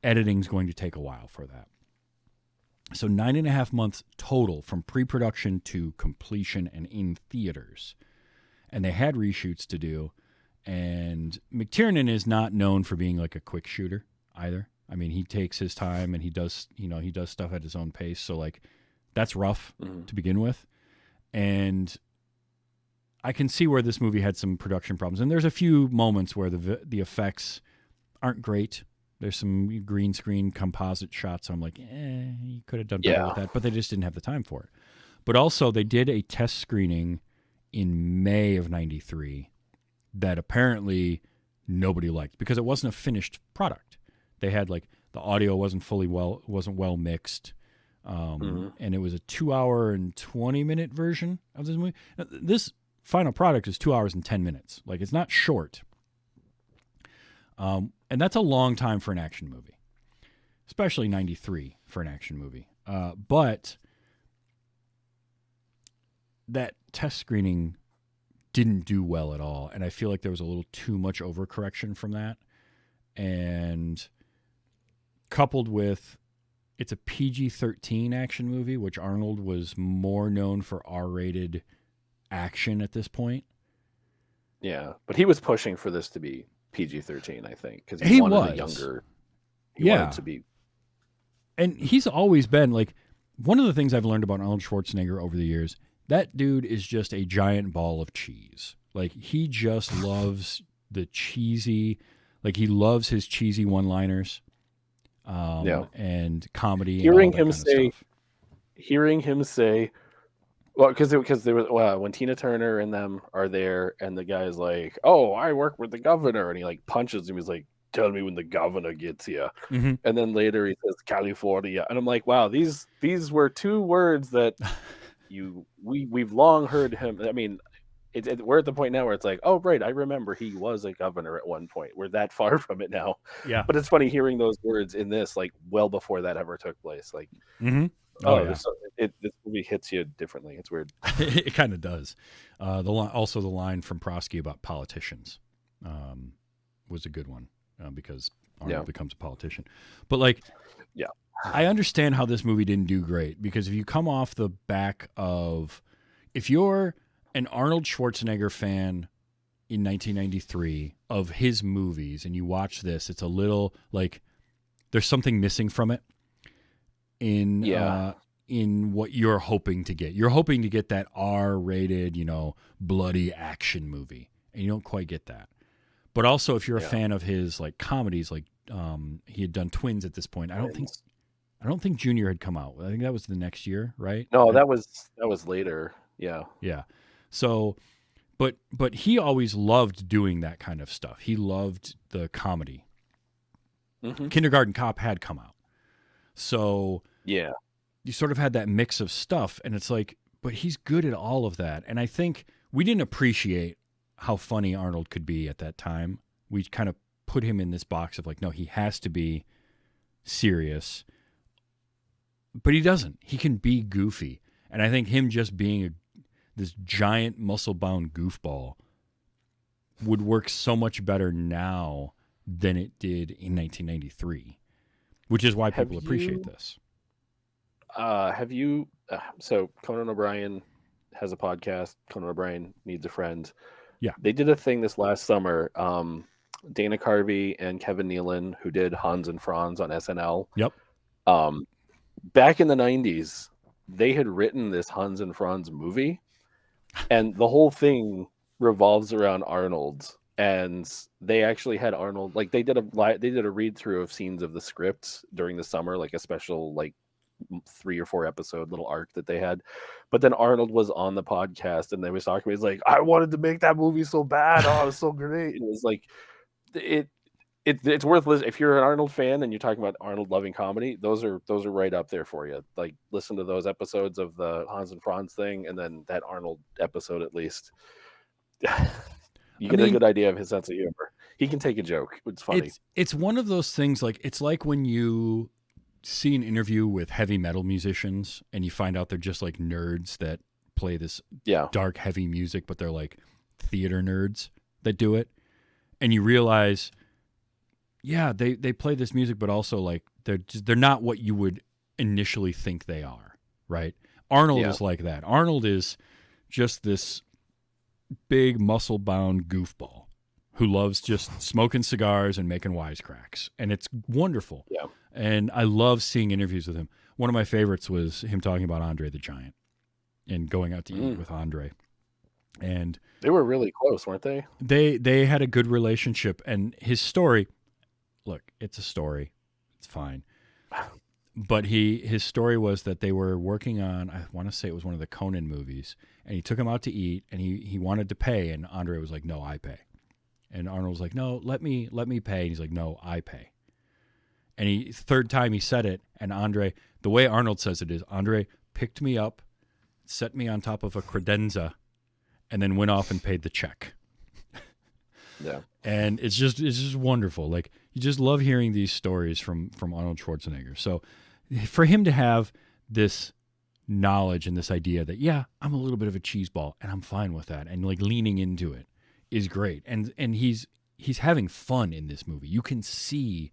editing's going to take a while for that. So 9.5 months total from pre-production to completion and in theaters. And they had reshoots to do. And McTiernan is not known for being like a quick shooter either. I mean, he takes his time and he does stuff at his own pace. So like that's rough to begin with. And I can see where this movie had some production problems. And there's a few moments where the effects aren't great. There's some green screen composite shots. So I'm like, you could have done better with that. But they just didn't have the time for it. But also they did a test screening in May of 93 that apparently nobody liked because it wasn't a finished product. They had like the audio wasn't well mixed. And it was a 2 hour and 20 minute version of this movie. Now, this final product is 2 hours and 10 minutes. Like it's not short. And that's a long time for an action movie, especially 93 for an action movie. But that test screening didn't do well at all. And I feel like there was a little too much overcorrection from that. And coupled with it's a PG-13 action movie, which Arnold was more known for R-rated action at this point. Yeah, but he was pushing for this to be PG-13, I think, because he wanted was a younger. He wanted to be. And he's always been like one of the things I've learned about Arnold Schwarzenegger over the years. That dude is just a giant ball of cheese. Like he just loves the cheesy. Like he loves his cheesy one-liners. And comedy. Hearing and him say, well, because there was when Tina Turner and them are there, and the guy's like, "Oh, I work with the governor," and he like punches him. He's like, "Tell me when the governor gets here." Mm-hmm. And then later he says California, and I'm like, "Wow, these were two words that we've long heard him." I mean, we're at the point now where it's like, oh, right, I remember he was a governor at one point. We're that far from it now. Yeah. But it's funny hearing those words in this, like, well before that ever took place. Like, this movie hits you differently. It's weird. It kind of does. The line from Prosky about politicians was a good one because Arnold becomes a politician. But, like, I understand how this movie didn't do great because if you come off the back of, if you're an Arnold Schwarzenegger fan in 1993 of his movies and you watch this, it's a little like there's something missing from it in what you're hoping to get. You're hoping to get that R-rated, bloody action movie, and you don't quite get that. But also if you're a fan of his like comedies, like he had done Twins at this point. I don't think Junior had come out. I think that was the next year, right? No, that was later. Yeah. Yeah. So, but he always loved doing that kind of stuff. He loved the comedy. Mm-hmm. Kindergarten Cop had come out. So you sort of had that mix of stuff, and it's like, but he's good at all of that. And I think we didn't appreciate how funny Arnold could be at that time. We kind of put him in this box of like, no, he has to be serious. But he doesn't. He can be goofy. And I think him just being this giant muscle-bound goofball would work so much better now than it did in 1993, which is why people appreciate this. So Conan O'Brien has a podcast. Conan O'Brien Needs a Friend. Yeah. They did a thing this last summer. Dana Carvey and Kevin Nealon, who did Hans and Franz on SNL. Yep. Back in the 90s, they had written this Hans and Franz movie, and the whole thing revolves around Arnold. And they actually had Arnold, like they did a read through of scenes of the script during the summer, like a special like 3 or 4 episode little arc that they had. But then Arnold was on the podcast and they was talking. He's like, I wanted to make that movie so bad. Oh, it was so great. It was like it's worth listening. If you're an Arnold fan and you're talking about Arnold loving comedy, those are right up there for you. Like listen to those episodes of the Hans and Franz thing, and then that Arnold episode at least. You get a good idea of his sense of humor. He can take a joke. It's funny. It's one of those things, like, it's like when you see an interview with heavy metal musicians and you find out they're just like nerds that play this dark, heavy music, but they're like theater nerds that do it. And you realize, yeah, they play this music, but also like they're not what you would initially think they are, right? Arnold is like that. Arnold is just this big muscle-bound goofball who loves just smoking cigars and making wisecracks, and it's wonderful. Yeah. And I love seeing interviews with him. One of my favorites was him talking about Andre the Giant and going out to eat with Andre. And they were really close, weren't they? They had a good relationship, and his story, look, it's a story. It's fine. But his story was that they were working on, I want to say it was one of the Coen movies, and he took him out to eat, and he wanted to pay, and Andre was like, "No, I pay." And Arnold was like, "No, let me pay." And he's like, "No, I pay." And third time he said it, and Andre, the way Arnold says it is, Andre picked me up, set me on top of a credenza, and then went off and paid the check. Yeah. And it's just wonderful. Like, you just love hearing these stories from Arnold Schwarzenegger. So for him to have this knowledge and this idea that, yeah, I'm a little bit of a cheeseball and I'm fine with that, and like leaning into it is great. And he's having fun in this movie. You can see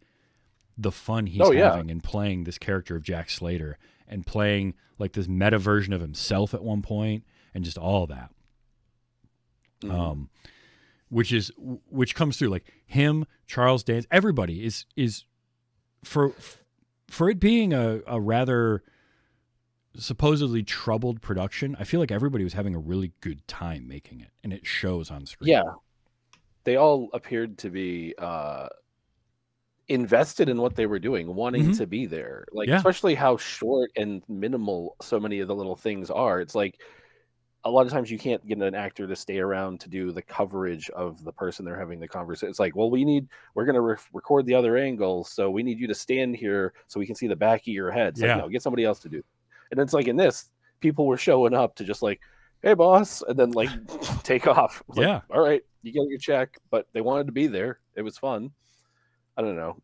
the fun he's having in playing this character of Jack Slater and playing like this meta version of himself at one point, and just all that. Which comes through, like him, Charles Dance, everybody is for it being a rather supposedly troubled production. I feel like everybody was having a really good time making it, and it shows on screen. Yeah, they all appeared to be invested in what they were doing, wanting to be there. Like, especially how short and minimal so many of the little things are. It's like, a lot of times you can't get an actor to stay around to do the coverage of the person they're having the conversation. It's like, well, we're going to record the other angle, so we need you to stand here so we can see the back of your head. It's like, no, get somebody else to do. And it's like in this, people were showing up to just like, "Hey, boss," and then like take off. Like, all right, you get your check, but they wanted to be there. It was fun. I don't know.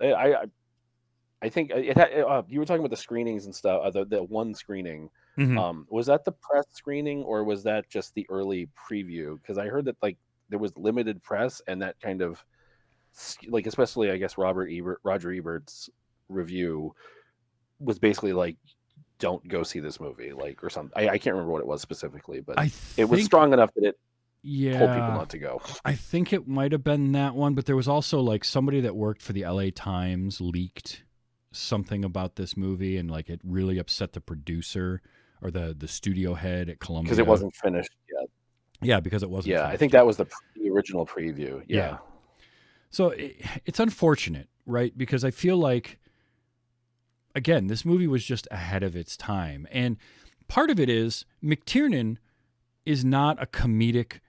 I think it had, you were talking about the screenings and stuff. The one screening. Was that the press screening, or was that just the early preview? Because I heard that like there was limited press, and that kind of like, especially I guess Roger Ebert's review was basically like, "Don't go see this movie," like, or something. I can't remember what it was specifically, but it was strong enough that it told people not to go. I think it might have been that one, but there was also like somebody that worked for the LA Times leaked something about this movie, and like it really upset the producer or the studio head at Columbia because it wasn't finished yet. Yeah, because it wasn't. Yeah, finished. I think that was the original preview. Yeah. So it's unfortunate, right? Because I feel like, again, this movie was just ahead of its time, and part of it is McTiernan is not a comedic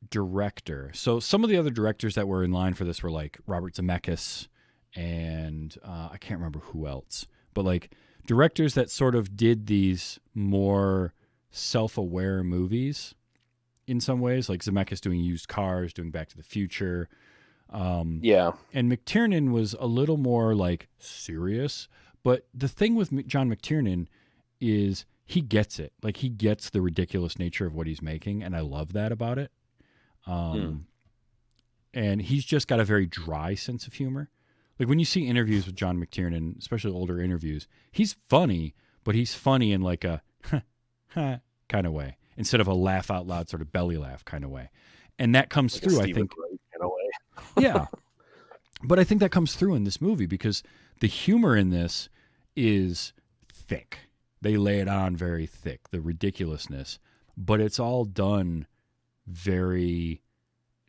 director. So some of the other directors that were in line for this were like Robert Zemeckis and I can't remember who else, but like directors that sort of did these more self-aware movies in some ways, like Zemeckis doing Used Cars, doing Back to the Future. And McTiernan was a little more like serious, but the thing with John McTiernan is he gets it. Like, he gets the ridiculous nature of what he's making, and I love that about it. And he's just got a very dry sense of humor. Like, when you see interviews with John McTiernan, especially older interviews, he's funny, but he's funny in like a kind of way, instead of a laugh out loud sort of belly laugh kind of way. And that comes like through, I think. In a way. Yeah. But I think that comes through in this movie because the humor in this is thick. They lay it on very thick, the ridiculousness, but it's all done very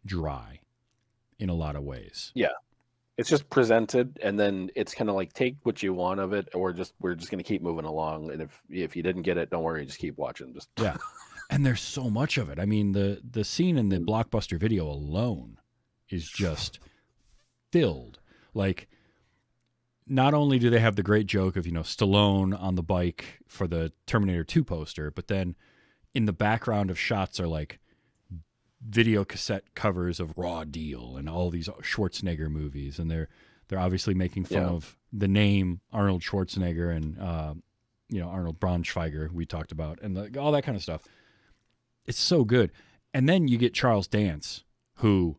dry in a lot of ways. Yeah. It's just presented, and then it's kind of like, take what you want of it, or we're just going to keep moving along. And if you didn't get it, don't worry, just keep watching. Yeah. And there's so much of it. I mean, the scene in the Blockbuster video alone is just filled. Like, not only do they have the great joke of, Stallone on the bike for the Terminator 2 poster, but then in the background of shots are like video cassette covers of Raw Deal and all these Schwarzenegger movies, and they're obviously making fun of the name Arnold Schwarzenegger and Arnold Braunschweiger we talked about, and all that kind of stuff. It's so good. And then you get Charles Dance, who,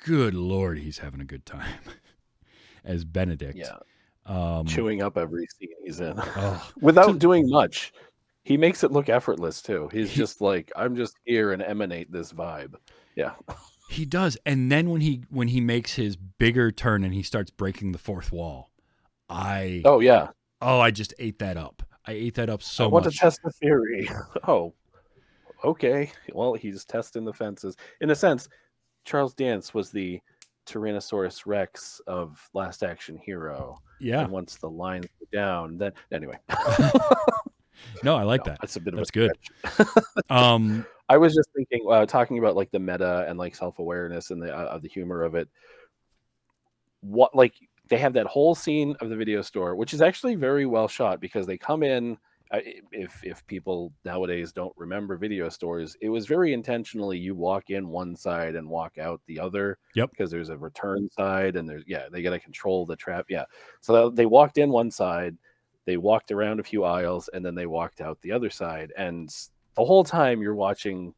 good Lord, he's having a good time as Benedict. Yeah. Chewing up every scene he's in without doing much. He makes it look effortless too. He's just like, I'm just here and emanate this vibe. Yeah. He does. And then when he makes his bigger turn and he starts breaking the fourth wall, I just ate that up. I ate that up so much. I want to test the theory. Oh, okay. Well, he's testing the fences. In a sense, Charles Dance was the Tyrannosaurus Rex of Last Action Hero. Yeah. And once the lines go down, then anyway. No, I like that. That's a bit of That's a good. I was just thinking, talking about like the meta and like self-awareness and the humor of it. What, like, they have that whole scene of the video store, which is actually very well shot, because they come in. If people nowadays don't remember video stores, it was very intentionally, you walk in one side and walk out the other. Yep. Because there's a return side, and they got to control the trap. Yeah. So they walked in one side, they walked around a few aisles, and then they walked out the other side. And the whole time you're watching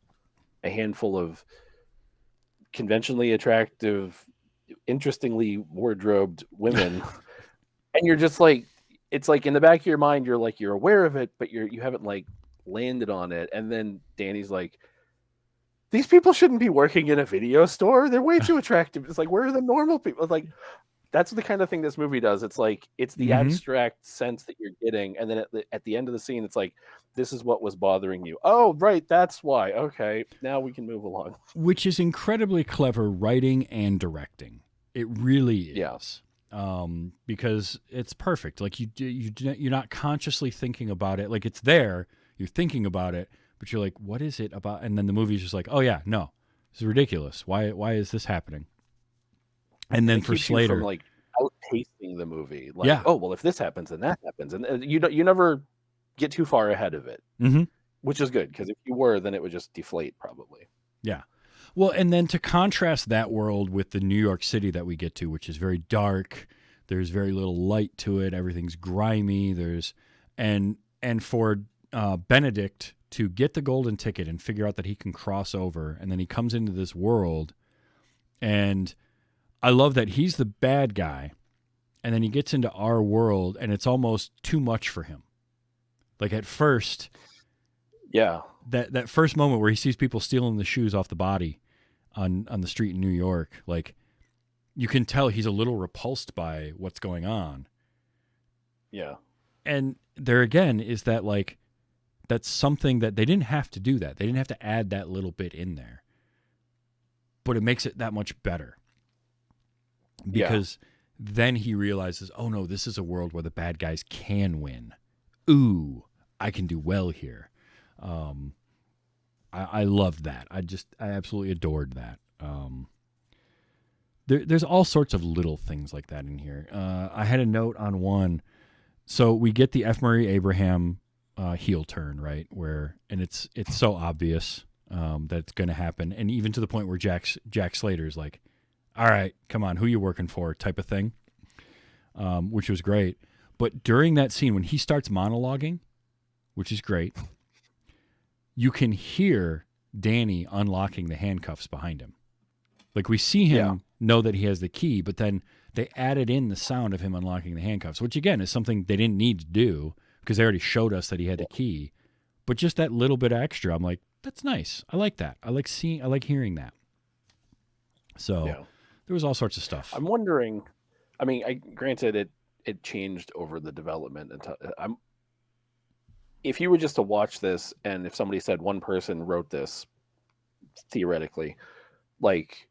a handful of conventionally attractive, interestingly wardrobed women, and you're just like, it's like in the back of your mind, you're aware of it, but you haven't like landed on it. And then Danny's like, these people shouldn't be working in a video store. They're way too attractive. It's like, where are the normal people? It's like, that's the kind of thing this movie does. It's like, it's the abstract sense that you're getting. And then at the end of the scene, it's like, this is what was bothering you. Oh, right. That's why. Okay. Now we can move along. Which is incredibly clever writing and directing. It really is. Yeah. Because it's perfect. Like you're not consciously thinking about it. Like it's there, you're thinking about it, but you're like, what is it about? And then the movie's just like, oh yeah, no, this is ridiculous. Why is this happening? And then for Slater, from like outpacing the movie, like, oh well, if this happens, then that happens, and you never get too far ahead of it, which is good, because if you were, then it would just deflate probably. Yeah. Well, and then to contrast that world with the New York City that we get to, which is very dark, there's very little light to it, everything's grimy, and for Benedict to get the golden ticket and figure out that he can cross over, and then he comes into this world, and I love that he's the bad guy, and then he gets into our world, and it's almost too much for him. Like at first, that first moment where he sees people stealing the shoes off the body on the street in New York, like you can tell he's a little repulsed by what's going on. Yeah. And there again is that, like, that's something that they didn't have to do that. They didn't have to add that little bit in there. But it makes it that much better. Because then he realizes, oh no, this is a world where the bad guys can win. Ooh, I can do well here. I loved that. I absolutely adored that. There's all sorts of little things like that in here. I had a note on one. So we get the F. Murray Abraham heel turn, right? And it's so obvious that it's going to happen, and even to the point where Jack Slater's like, all right, come on, who you working for, type of thing, which was great. But during that scene, when he starts monologuing, which is great, you can hear Danny unlocking the handcuffs behind him. Like we see him know that he has the key, but then they added in the sound of him unlocking the handcuffs, which again is something they didn't need to do because they already showed us that he had the key. But just that little bit extra, I'm like, that's nice. I like that. I like hearing that. So there was all sorts of stuff. I'm wondering, I mean, granted it changed over the development. If you were just to watch this, and if somebody said one person wrote this, theoretically, like,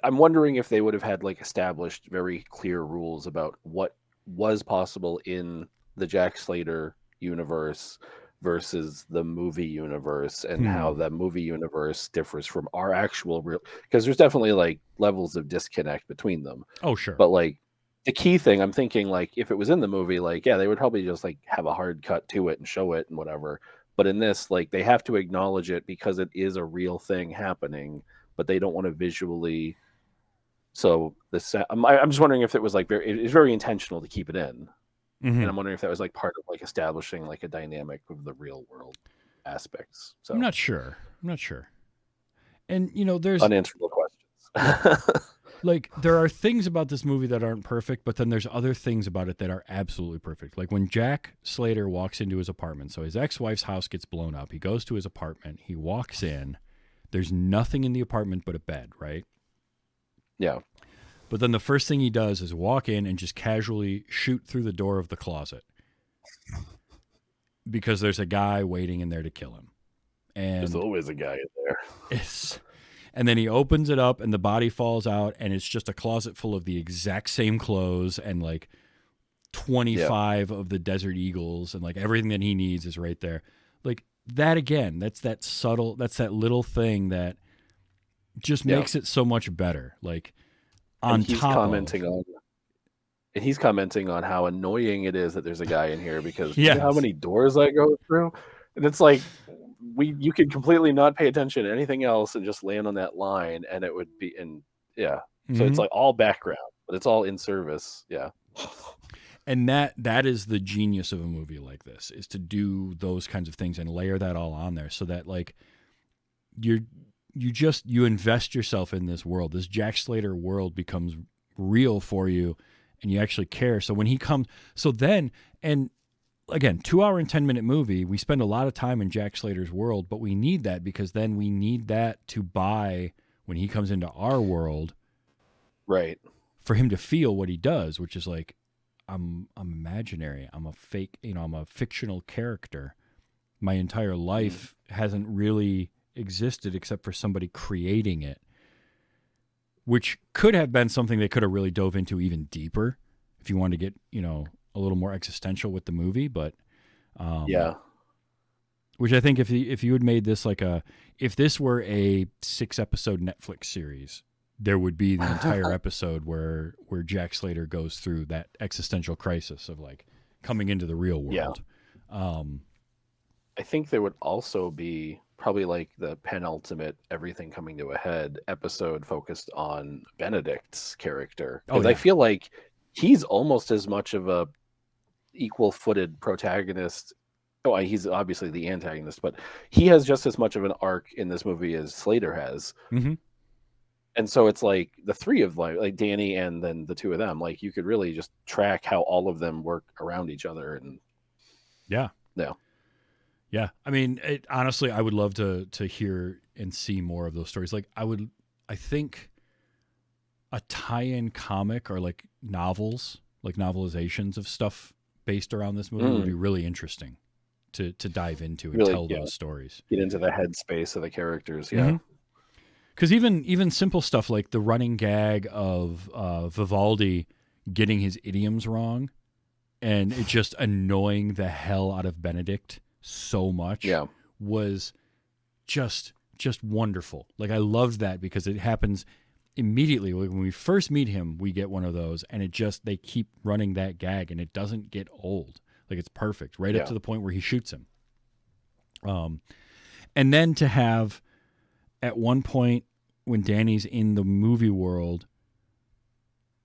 I'm wondering if they would have had like established very clear rules about what was possible in the Jack Slater universe versus the movie universe, and how the movie universe differs from our actual real, because there's definitely like levels of disconnect between them. Oh, sure. But like the key thing, I'm thinking, like, if it was in the movie, like, they would probably just like have a hard cut to it and show it and whatever. But in this, like, they have to acknowledge it because it is a real thing happening, but they don't want to visually. So I'm just wondering if it was like it's very intentional to keep it in, and I'm wondering if that was like part of like establishing like a dynamic of the real world aspects. So I'm not sure. And there's unanswerable questions. like there are things about this movie that aren't perfect, but then there's other things about it that are absolutely perfect. Like when Jack Slater walks into his apartment, so his ex-wife's house gets blown up. He goes to his apartment. He walks in. There's nothing in the apartment but a bed, right? Yeah. But then the first thing he does is walk in and just casually shoot through the door of the closet because there's a guy waiting in there to kill him. And there's always a guy in there. And then he opens it up and the body falls out and it's just a closet full of the exact same clothes and like 25 of the Desert Eagles and like everything that he needs is right there. Like that again, that's that little thing that just makes it so much better. Like he's commenting on how annoying it is that there's a guy in here because you know how many doors I go through, and it's like you could completely not pay attention to anything else and just land on that line, and it would be So it's like all background, but it's all in service. Yeah. And that is the genius of a movie like this, is to do those kinds of things and layer that all on there so that like you invest yourself in this world. This Jack Slater world becomes real for you and you actually care. So when he comes, and again, 2-hour and 10-minute movie, we spend a lot of time in Jack Slater's world, but we need that because then we need that to buy when he comes into our world. Right. For him to feel what he does, which is like, I'm imaginary. I'm a fake, I'm a fictional character. My entire life hasn't really existed except for somebody creating it, which could have been something they could have really dove into even deeper if you wanted to get, a little more existential with the movie. But, which I think if you had made this if this were a 6-episode Netflix series, there would be the entire episode where Jack Slater goes through that existential crisis of like coming into the real world. Yeah. I think there would also be probably like the penultimate everything coming to a head episode focused on Benedict's character. Because I feel like he's almost as much of a equal-footed protagonist. Oh, he's obviously the antagonist, but he has just as much of an arc in this movie as Slater has. Mm-hmm. And so it's like the three of like Danny and then the two of them, like you could really just track how all of them work around each other. And yeah. I mean, honestly, I would love to hear and see more of those stories. Like I think a tie-in comic or like novels, like novelizations of stuff based around this movie would be really interesting to dive into and tell those stories. Get into the headspace of the characters. Yeah. Mm-hmm. Because even simple stuff like the running gag of Vivaldi getting his idioms wrong and it just annoying the hell out of Benedict so much was just wonderful. Like I loved that because it happens immediately. Like when we first meet him, we get one of those and they keep running that gag and it doesn't get old. Like it's perfect right up to the point where he shoots him. And then to have at one point when Danny's in the movie world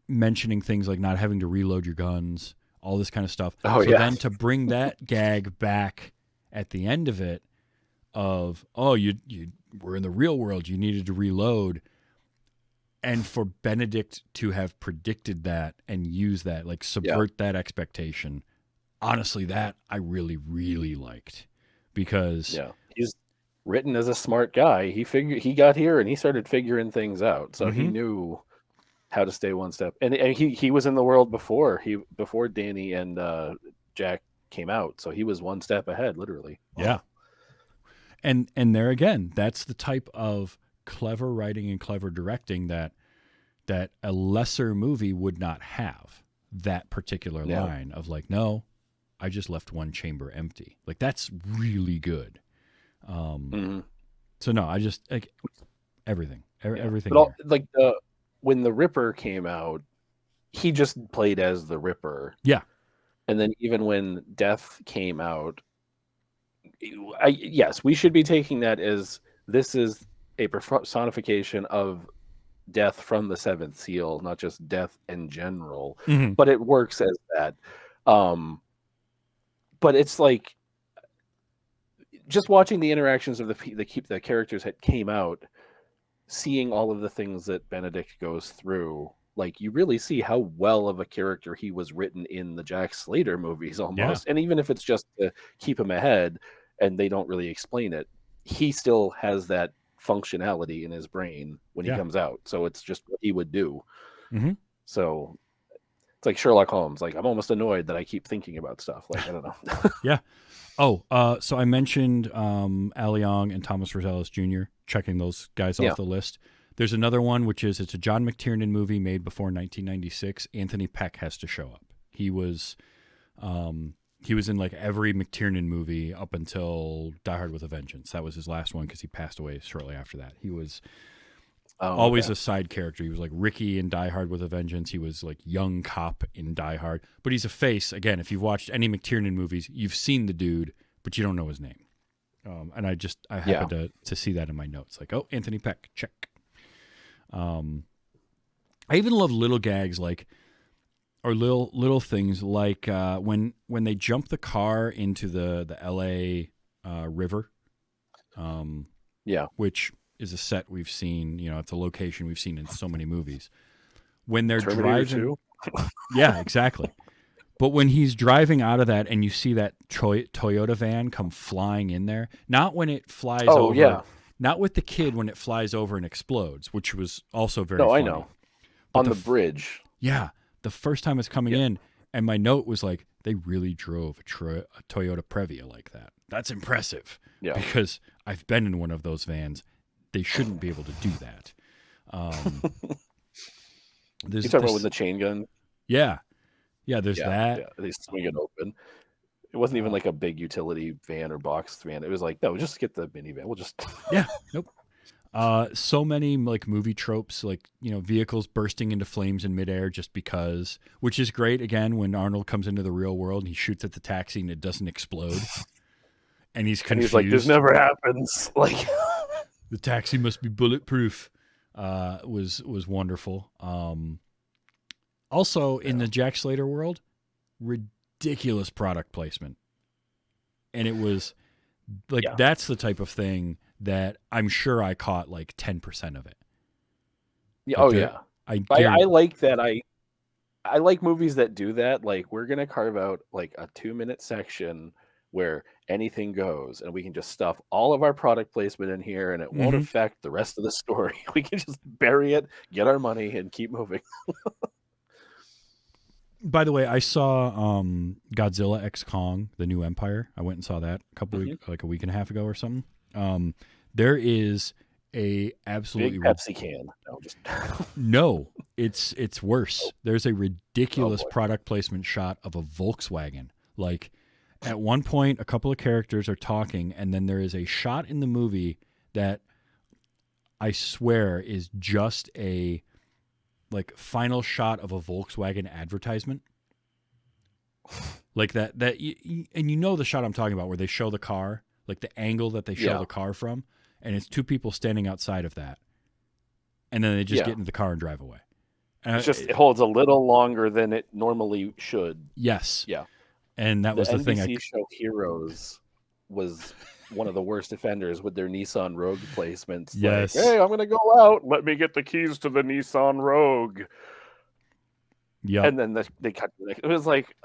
mentioning things like not having to reload your guns, all this kind of stuff. Then to bring that gag back at the end of it of, you were in the real world, you needed to reload. And for Benedict to have predicted that and use that, like subvert that expectation. Honestly, that I really, really liked because he's written as a smart guy. He got here and he started figuring things out. So he knew how to stay one step. And he was in the world before Danny and Jack came out. So he was one step ahead, literally. Yeah. And there again, that's the type of clever writing and clever directing that a lesser movie would not have. That particular line of like, no, I just left one chamber empty. Like that's really good. So no, I just like everything. Everything. But when the Ripper came out, he just played as the Ripper. Yeah. And then even when Death came out, Yes, we should be taking that as this is a personification of death from the seventh seal, not just death in general. Mhm. But it works as that. Um, but it's like just watching the interactions of the characters that came out, seeing all of the things that Benedict goes through. Like you really see how well of a character he was written in the Jack Slater movies almost. And even if it's just to keep him ahead and they don't really explain it, he still has that functionality in his brain when he Yeah. comes out. So it's just what he would do. Mhm. So it's like Sherlock Holmes. Like I'm almost annoyed that I keep thinking about stuff. Like I don't know. Yeah. Oh, so I mentioned Al Young and Thomas Rosales Jr. checking those guys Yeah. off the list. There's another one, which is it's a John McTiernan movie made before 1996. Anthony Peck has to show up. He was in like every McTiernan movie up until Die Hard with a Vengeance. That was his last one because he passed away shortly after that. He was always a side character. He was like Ricky in Die Hard with a Vengeance. He was like young cop in Die Hard. But he's a face. Again, if you've watched any McTiernan movies, you've seen the dude, but you don't know his name. And I happened to see that in my notes. Like, oh, Anthony Peck, check. I even love little gags like, or little things like when they jump the car into the L.A. River. Which is a set we've seen. You know, it's a location we've seen in so many movies. When they're driving, yeah, exactly. But when he's driving out of that, and you see that Toyota van come flying in there, not when it flies over, not with the kid when it flies over and explodes, which was also very funny. I know. But on the bridge. Yeah, the first time it's coming in, and my note was like, they really drove a Toyota Previa like that. That's impressive. Yeah. Because I've been in one of those vans. They shouldn't be able to do that. You talking about with the chain gun? Yeah. Yeah, there's that. Yeah, they swing it open. It wasn't even like a big utility van or box van. It was like, no, just get the minivan. We'll just Yeah, nope. So many like movie tropes, like, you know, vehicles bursting into flames in midair just because, which is great again when Arnold comes into the real world and he shoots at the taxi and it doesn't explode. And he's confused. And he's like, this never happens. Like the taxi must be bulletproof. Was wonderful. Also in the Jack Slater world, ridiculous product placement. And it was like that's the type of thing that I'm sure I caught like 10% of it. Yeah. I like that. I like movies that do that. Like we're gonna carve out like a 2-minute section where anything goes, and we can just stuff all of our product placement in here, and it won't affect the rest of the story. We can just bury it, get our money, and keep moving. By the way, I saw Godzilla X Kong: The New Empire. I went and saw that a week and a half ago or something. There is a absolutely big Pepsi can. No, just no, it's worse. There's a ridiculous product placement shot of a Volkswagen. Like at one point, a couple of characters are talking, and then there is a shot in the movie that I swear is just a like final shot of a Volkswagen advertisement. Like that and you know the shot I'm talking about where they show the car, like the angle that they show the car from, and it's two people standing outside of that. And then they just get into the car and drive away. And it holds a little longer than it normally should. Yes. Yeah. And that was the thing. NBC show Heroes was one of the worst offenders with their Nissan Rogue placements. Yes. Like, hey, I'm going to go out. Let me get the keys to the Nissan Rogue. Yeah. And then they cut. It was like,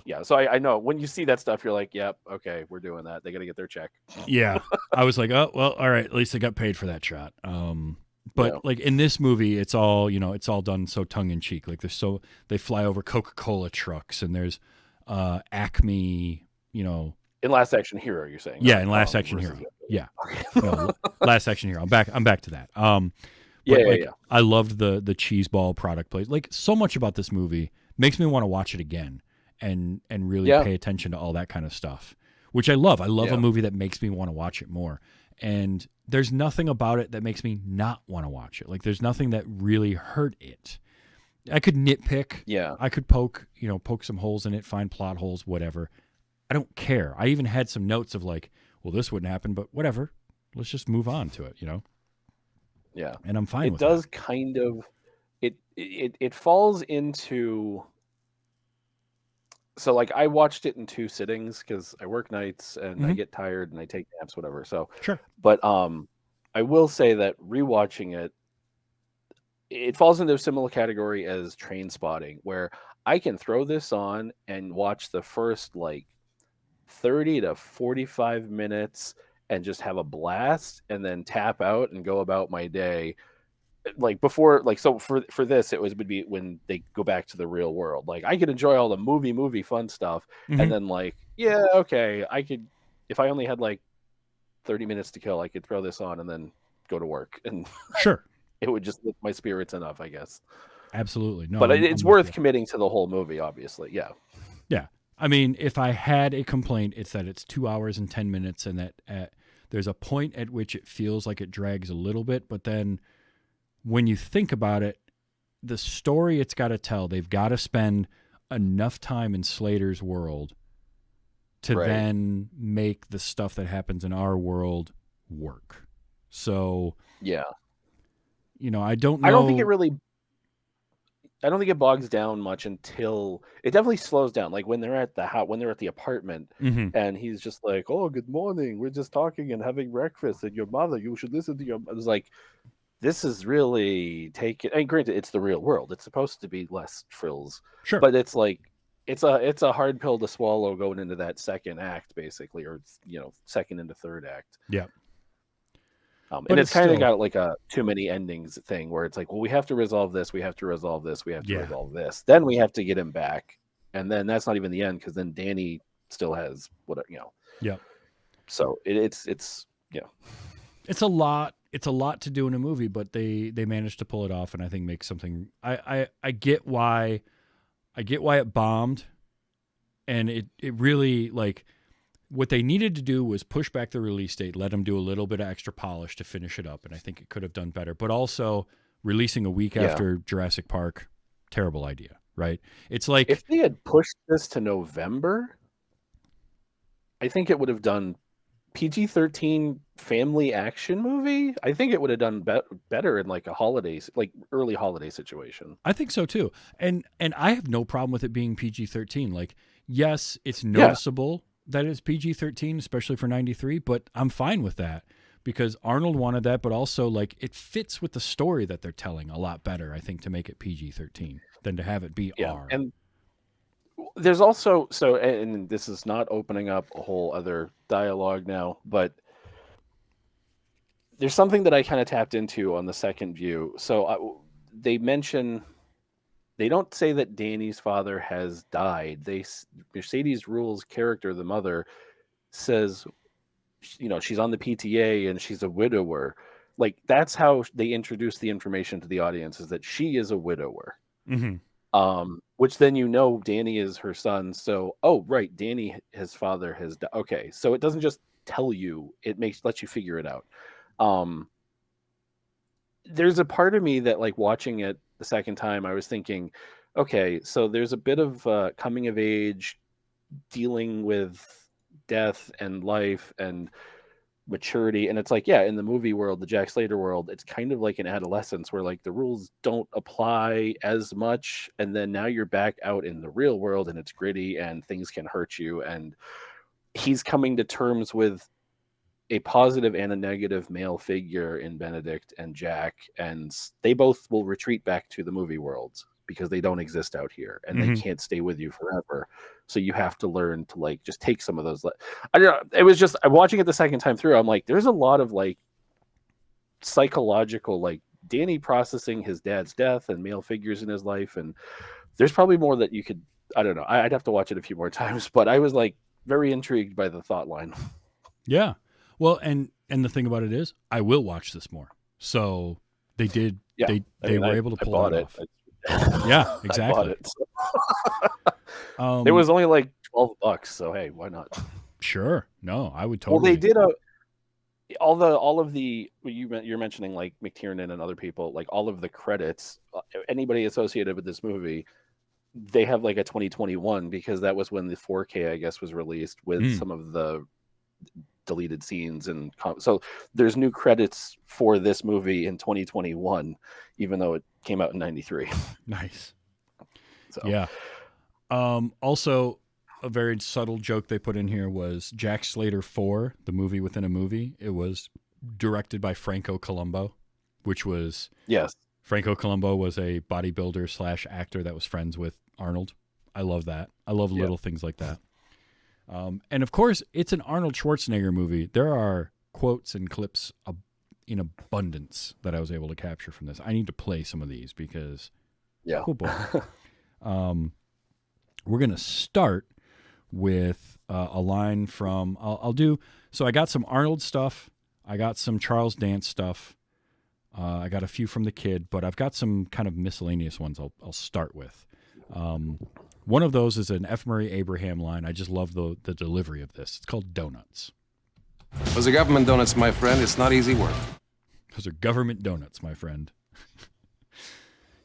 yeah. So I know when you see that stuff, you're like, yep, okay, we're doing that. They got to get their check. Yeah. I was like, oh, well, all right. At least they got paid for that shot. But like in this movie, it's all, you know, it's all done so tongue in cheek. Like they fly over Coca-Cola trucks, and there's Acme, you know. In Last Action Hero, you're saying? Yeah, in Last Action Hero. Yeah. No, Last Action Hero. I'm back to that. I loved the cheese ball product place. Like so much about this movie makes me want to watch it again and really pay attention to all that kind of stuff, which I love. I love a movie that makes me want to watch it more. And there's nothing about it that makes me not want to watch it. Like there's nothing that really hurt it. I could nitpick. Yeah. I could poke some holes in it, find plot holes, whatever. I don't care. I even had some notes of like, well, this wouldn't happen, but whatever. Let's just move on to it, Yeah. And I'm fine It with does that. kind of it falls into, so like I watched it in 2 sittings because I work nights and I Hmm. get tired and I take naps, whatever. So, Sure. but I will say that rewatching it, it falls into a similar category as Train Spotting, where I can throw this on and watch the first like 30 to 45 minutes and just have a blast and then tap out and go about my day. Like before, like, so for this, it would be when they go back to the real world. Like I could enjoy all the movie fun stuff, Hmm. and then like, yeah, okay, I could, if I only had like 30 minutes to kill, I could throw this on and then go to work, and Sure. it would just lift my spirits enough, I guess. Absolutely. No, But I'm it's with worth you. committing to the whole movie, obviously. Yeah. Yeah. I mean, if I had a complaint, it's that it's 2 hours and 10 minutes and that there's a point at which it feels like it drags a little bit. But then when you think about it, the story it's got to tell, they've got to spend enough time in Slater's world to Right. then make the stuff that happens in our world work. So, Yeah. I don't know. I don't think it bogs down much until it definitely slows down. Like when they're at the house, when they're at the apartment, Hmm. and he's just like, "Oh, good morning. We're just talking and having breakfast. And your mother, you should listen to your." I was like, "This is really taking." And granted, it's the real world. It's supposed to be less frills, Sure. but it's like it's a hard pill to swallow going into that second act, basically, or second into third act. Yeah. And But it's it's kind of still, got like a too many endings thing where it's like, well, we have to resolve this, we have to resolve this, we have to yeah. resolve this. Then we have to get him back. And then that's not even the end because then Danny still has what. Yeah. So it's yeah. It's a lot. It's a lot to do in a movie, but they managed to pull it off, and I think make something. I get why, it bombed, and it really, like, what they needed to do was push back the release date, let them do a little bit of extra polish to finish it up, and I think it could have done better. But also releasing a week Yeah. after Jurassic Park, terrible idea, right? It's like, If they had pushed this to November, I think it would have done PG-13 family action movie. I think it would have done better in like a early holiday situation. I think so too, and I have no problem with it being PG-13. Like, yes, it's Yeah. noticeable that it's PG-13, especially for '93, but I'm fine with that because Arnold wanted that, but also like it fits with the story that they're telling a lot better. I think to make it PG-13 than to have it be Yeah. R. And there's also, and this is not opening up a whole other dialogue now, but there's something that I kind of tapped into on the second view. So they don't say that Danny's father has died. Mercedes Rule's character, the mother, says, she's on the PTA and she's a widower. Like that's how they introduce the information to the audience, is that she is a widower. Mm-hmm. Which then Danny is her son. So, oh right, Danny, his father has died. Okay, so it doesn't just tell you; it lets you figure it out. There's a part of me that, like, watching it the second time, I was thinking, okay, so there's a bit of coming of age, dealing with death and life and maturity, and it's like, yeah, in the movie world, the Jack Slater world, it's kind of like an adolescence where like the rules don't apply as much, and then now you're back out in the real world and it's gritty and things can hurt you, and he's coming to terms with a positive and a negative male figure in Benedict and Jack, and they both will retreat back to the movie world because they don't exist out here and they can't stay with you forever. So you have to learn to like just take some of those. I don't know. It was just, I'm watching it the second time through. I'm like, there's a lot of like psychological, like Danny processing his dad's death and male figures in his life. And there's probably more that you could, I don't know. I'd have to watch it a few more times, but I was like very intrigued by the thought line. Yeah. Well, and the thing about it is, I will watch this more. So they did. Yeah, They were able to pull it off. Yeah, exactly. I bought it. It was only like $12, so hey, why not? Sure. No, I would totally. Well, they did all of the you're mentioning, like McTiernan and other people, like all of the credits, anybody associated with this movie, they have like a 2021 because that was when the 4K, I guess, was released with some of the deleted scenes, and so there's new credits for this movie in 2021, even though it came out in '93. Nice. So Yeah. Also, a very subtle joke they put in here was Jack Slater 4, the movie within a movie. It was directed by Franco Columbo, which was yes, Franco Columbo was a bodybuilder / actor that was friends with Arnold. I love that. I love little things like that. And of course, it's an Arnold Schwarzenegger movie. There are quotes and clips in abundance that I was able to capture from this. I need to play some of these because, oh boy. We're going to start with a line from, so I got some Arnold stuff. I got some Charles Dance stuff. I got a few from the kid, but I've got some kind of miscellaneous ones I'll start with. One of those is an F. Murray Abraham line. I just love the delivery of this. It's called Donuts. Those are government donuts, my friend. It's not easy work. Those are government donuts, my friend.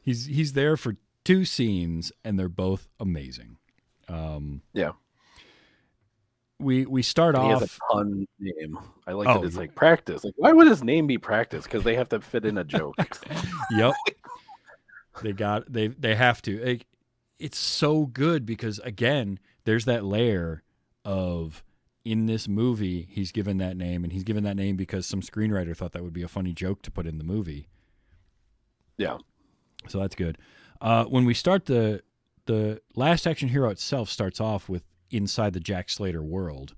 He's there for 2 scenes, and they're both amazing. We start off. He has a pun name. I like that it's like practice. Like, why would his name be practice? Because they have to fit in a joke. Yep. They have to. It's so good because again, there's that layer of in this movie he's given that name, and he's given that name because some screenwriter thought that would be a funny joke to put in the movie. Yeah. So that's good. When we start the Last Action Hero itself starts off with inside the Jack Slater world,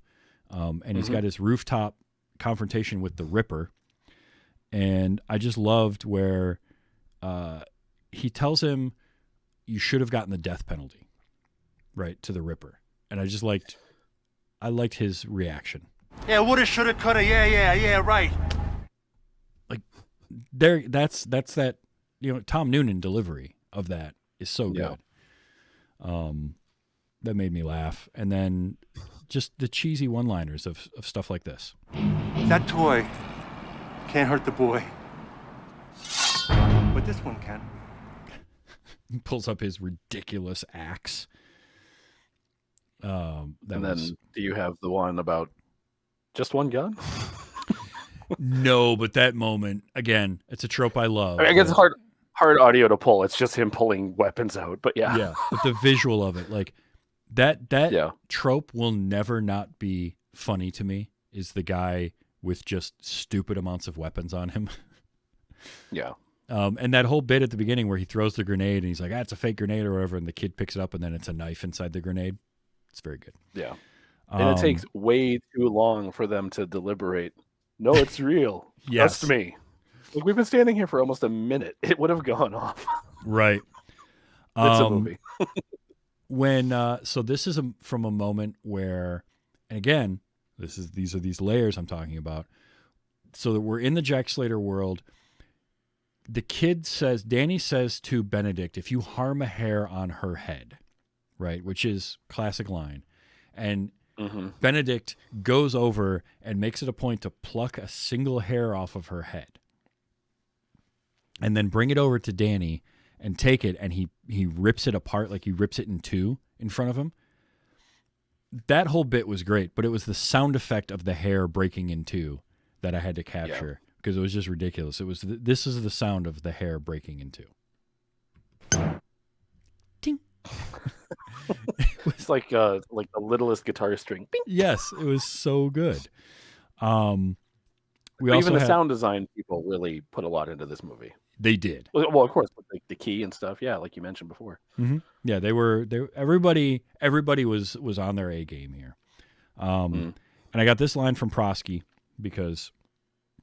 and he's got his rooftop confrontation with the Ripper, and I just loved where he tells him you should have gotten the death penalty, right, to the Ripper, and I liked his reaction. Yeah, woulda, shoulda, coulda. Yeah, right. Like that's that Tom Noonan delivery of that is so good. That made me laugh. And then just the cheesy one-liners of stuff like this. That toy can't hurt the boy, but this one can. He pulls up his ridiculous axe. Then do you have the one about just one gun? No, but that moment, again, it's a trope I love. I guess it's hard audio to pull. It's just him pulling weapons out, but yeah. Yeah, but the visual of it, like that trope will never not be funny to me, is the guy with just stupid amounts of weapons on him. Yeah. And that whole bit at the beginning where he throws the grenade and he's like, it's a fake grenade or whatever, and the kid picks it up and then it's a knife inside the grenade. It's very good. Yeah. And it takes way too long for them to deliberate. No, it's real. Yes. Trust me. Like, we've been standing here for almost a minute. It would have gone off. Right. It's a movie. So this is from a moment where, and again, these are these layers I'm talking about. So that we're in the Jack Slater world. The kid says, Danny says to Benedict, if you harm a hair on her head, right, which is classic line. And Benedict goes over and makes it a point to pluck a single hair off of her head and then bring it over to Danny and take it, and he rips it apart, like he rips it in 2 in front of him. That whole bit was great, but it was the sound effect of the hair breaking in 2 that I had to capture because it was just ridiculous. It was this is the sound of the hair breaking in 2. Ting. It's like the littlest guitar string. Bing. Yes, it was so good. Even the sound design people really put a lot into this movie. They did. Well, of course, with the key and stuff. Yeah, like you mentioned before. Mm-hmm. Yeah, they were. Everybody was on their A game here. And I got this line from Prosky because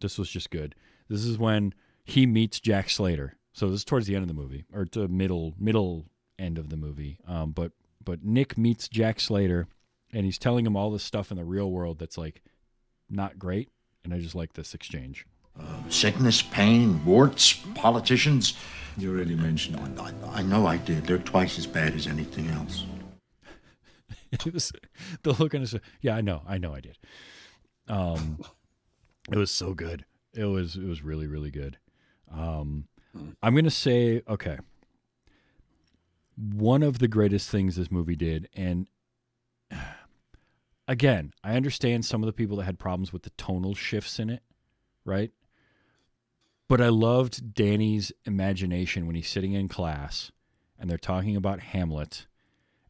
this was just good. This is when he meets Jack Slater. So this is towards the end of the movie, or to middle end of the movie. But Nick meets Jack Slater, and he's telling him all this stuff in the real world that's like not great. And I just like this exchange. Sickness, pain, warts, politicians. You already mentioned it. I know I did. They're twice as bad as anything else. It was the look on his face. Yeah, I know I did. It was so good. It was really, really good. I'm gonna say, okay, one of the greatest things this movie did, and again, I understand some of the people that had problems with the tonal shifts in it, right? But I loved Danny's imagination when he's sitting in class and they're talking about Hamlet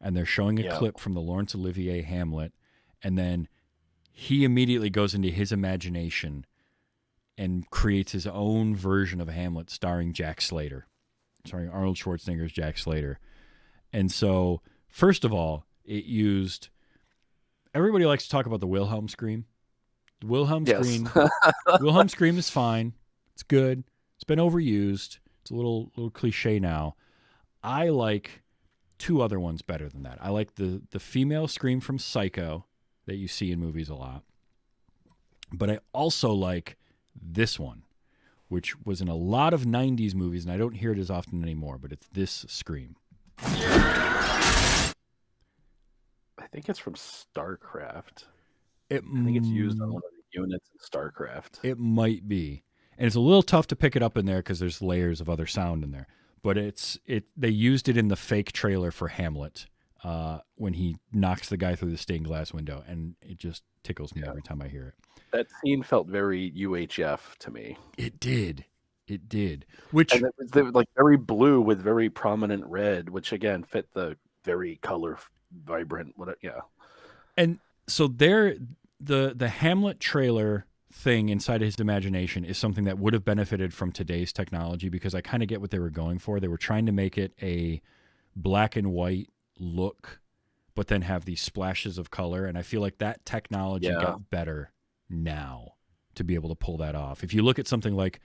and they're showing a clip from the Laurence Olivier Hamlet, and then he immediately goes into his imagination and creates his own version of Hamlet starring Arnold Schwarzenegger's Jack Slater. And so, first of all, it used... Everybody likes to talk about the Wilhelm scream. The Wilhelm scream. Wilhelm scream is fine. It's good. It's been overused. It's a little cliche now. I like two other ones better than that. I like the female scream from Psycho that you see in movies a lot. But I also like this one, which was in a lot of 90s movies, and I don't hear it as often anymore, but it's this scream. I think it's from StarCraft. I think it's used on one of the units in StarCraft. It might be. And it's a little tough to pick it up in there because there's layers of other sound in there. But they used it in the fake trailer for Hamlet when he knocks the guy through the stained glass window, and it just tickles me every time I hear it. That scene felt very UHF to me. It did. Which, and it was like very blue with very prominent red, which again fit the very color vibrant. And so the Hamlet trailer thing inside his imagination is something that would have benefited from today's technology, because I kind of get what they were going for. They were trying to make it a black and white look, but then have these splashes of color. And I feel like that technology got better now to be able to pull that off. If you look at something like,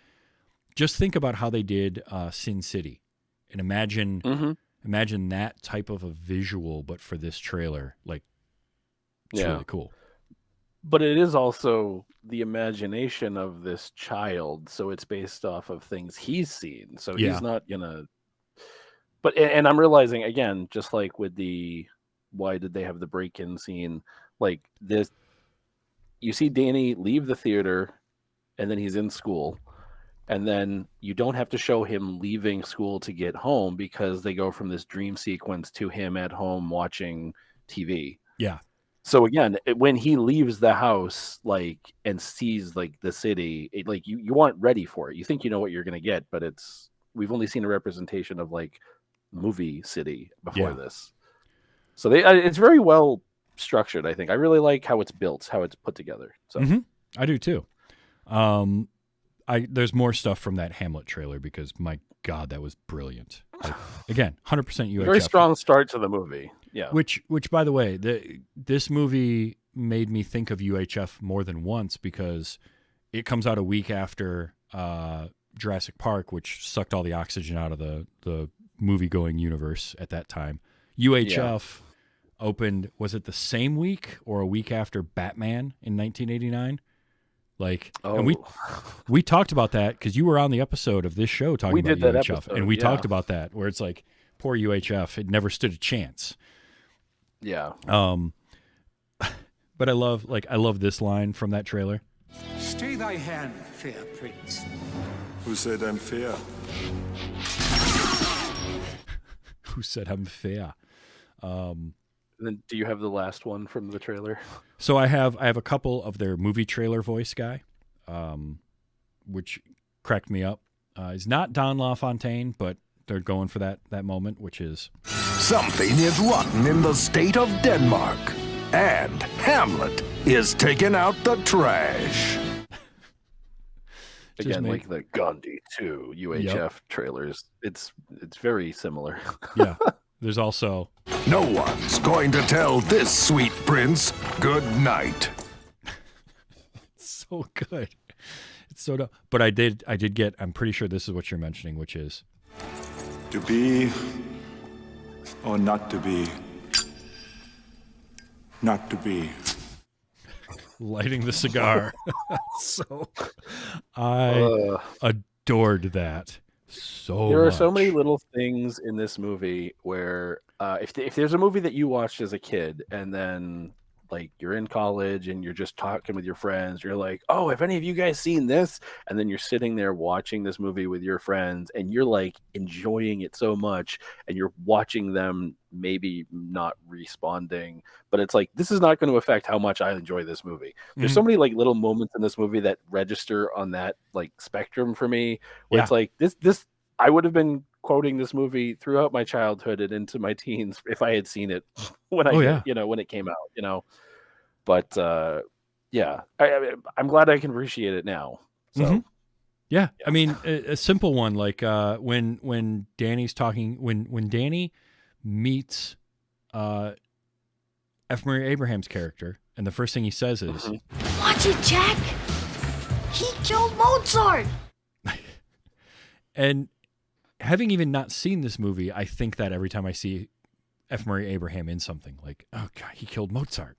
just think about how they did Sin City, and imagine that type of a visual, but for this trailer, like, it's really cool. But it is also the imagination of this child, so it's based off of things he's seen. So he's not gonna. But and I'm realizing again, just like with the why did they have the break-in scene like this? You see Danny leave the theater, and then he's in school, and then you don't have to show him leaving school to get home because they go from this dream sequence to him at home watching TV. Yeah. So again, when he leaves the house, like, and sees like the city, like you aren't ready for it. You think you know what you're going to get, but we've only seen a representation of like movie city before this. So it's very well structured. I think I really like how it's built, how it's put together. So I do too. There's more stuff from that Hamlet trailer because my God, that was brilliant. Like, again, 100% UHF. Very strong start to the movie. Yeah. Which by the way, this movie made me think of UHF more than once because it comes out a week after Jurassic Park, which sucked all the oxygen out of the movie-going universe at that time. UHF opened, was it the same week or a week after Batman in 1989? Like, and we talked about that because you were on the episode of this show talking about UHF, episode, and we talked about that where it's like, poor UHF, it never stood a chance. Yeah. But I love this line from that trailer. Stay thy hand, fair prince. Who said I'm fair? Who said I'm fair? And then do you have the last one from the trailer? So I have a couple of their movie trailer voice guy, which cracked me up. He's not Don LaFontaine, but they're going for that moment, which is... Something is rotten in the state of Denmark, and Hamlet is taking out the trash. Again, like the Gandhi 2 UHF trailers, it's very similar. Yeah. There's also... No one's going to tell this sweet prince good night. It's so good. It's so dumb. But I did get, I'm pretty sure this is what you're mentioning, which is... To be or not to be. Not to be. Lighting the cigar. So I adored that so There are much. so many little things in this movie where if there's a movie that you watched as a kid and then like you're in college and you're just talking with your friends. You're like, oh, have any of you guys seen this? And then you're sitting there watching this movie with your friends and you're like enjoying it so much, and you're watching them maybe not responding, but it's like, this is not going to affect how much I enjoy this movie. There's so many like little moments in this movie that register on that like spectrum for me, where it's like this I would have been quoting this movie throughout my childhood and into my teens if I had seen it when when it came out, But I'm glad I can appreciate it now. So yeah. I mean, a simple one like when Danny's talking, when Danny meets F. Murray Abraham's character, and the first thing he says is, "Watch it, Jack. He killed Mozart." And having even not seen this movie, I think that every time I see F. Murray Abraham in something, like, oh god, he killed Mozart,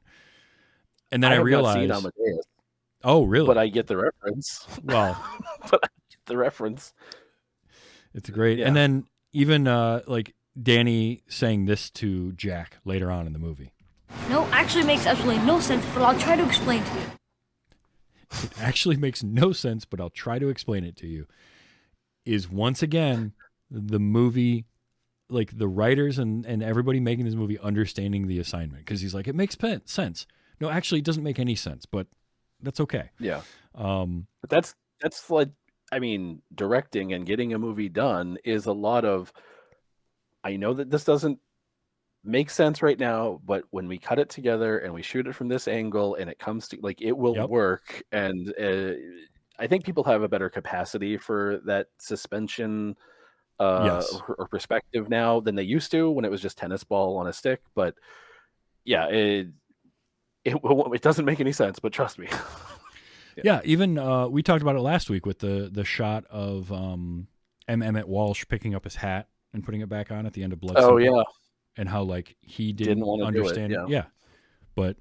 and then I realize, not seen Amadeus, oh really? But I get the reference. Well, but I get the reference. It's great, and then even like Danny saying this to Jack later on in the movie. No, actually makes absolutely no sense, but I'll try to explain to you. It actually makes no sense, but I'll try to explain it to you. Is once again the movie, like the writers and everybody making this movie understanding the assignment, because he's like, it makes sense. No, actually, it doesn't make any sense, but that's okay. Yeah. But that's like, I mean, directing and getting a movie done is a lot of, I know that this doesn't make sense right now, but when we cut it together and we shoot it from this angle and it comes to like, it will work. And I think people have a better capacity for that suspension or perspective now than they used to when it was just tennis ball on a stick. But yeah, it doesn't make any sense, but trust me. Even we talked about it last week with the shot of Emmett Walsh picking up his hat and putting it back on at the end of Blood Simple. Yeah. And how like he didn't understand it. Yeah. But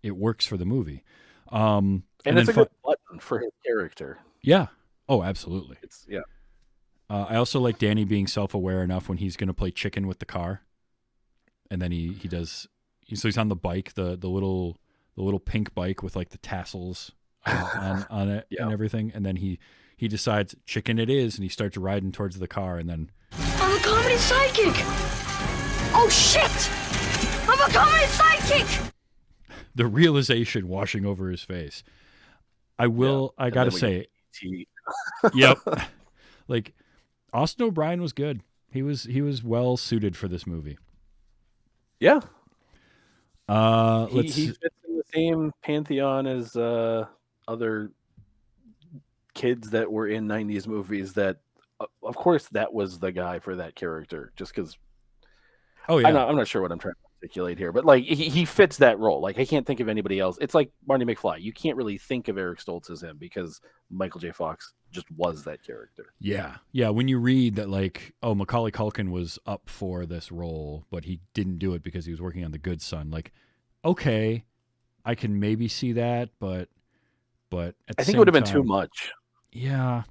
it works for the movie. And it's a good button for his character. Yeah. Oh, absolutely. It's I also like Danny being self-aware enough when he's going to play chicken with the car, and then so he's on the bike, the little pink bike with like the tassels on it and everything, and then he decides chicken it is, and he starts riding towards the car, and then I'm a comedy sidekick. Oh shit! I'm a comedy sidekick. The realization washing over his face. I gotta say, yep. Like Austin O'Brien was good. He was well suited for this movie. Yeah. He fits in the same pantheon as other kids that were in 90s movies that, of course, that was the guy for that character, just because. Oh, yeah. I'm not sure what I'm trying to articulate here, but like he fits that role. Like I can't think of anybody else. It's like Marty McFly. You can't really think of Eric Stoltz as him because Michael J. Fox just was that character. Yeah. Yeah. When you read that, like, oh, Macaulay Culkin was up for this role, but he didn't do it because he was working on The Good Son. Like, okay, I can maybe see that, but I think it would have been too much. Yeah,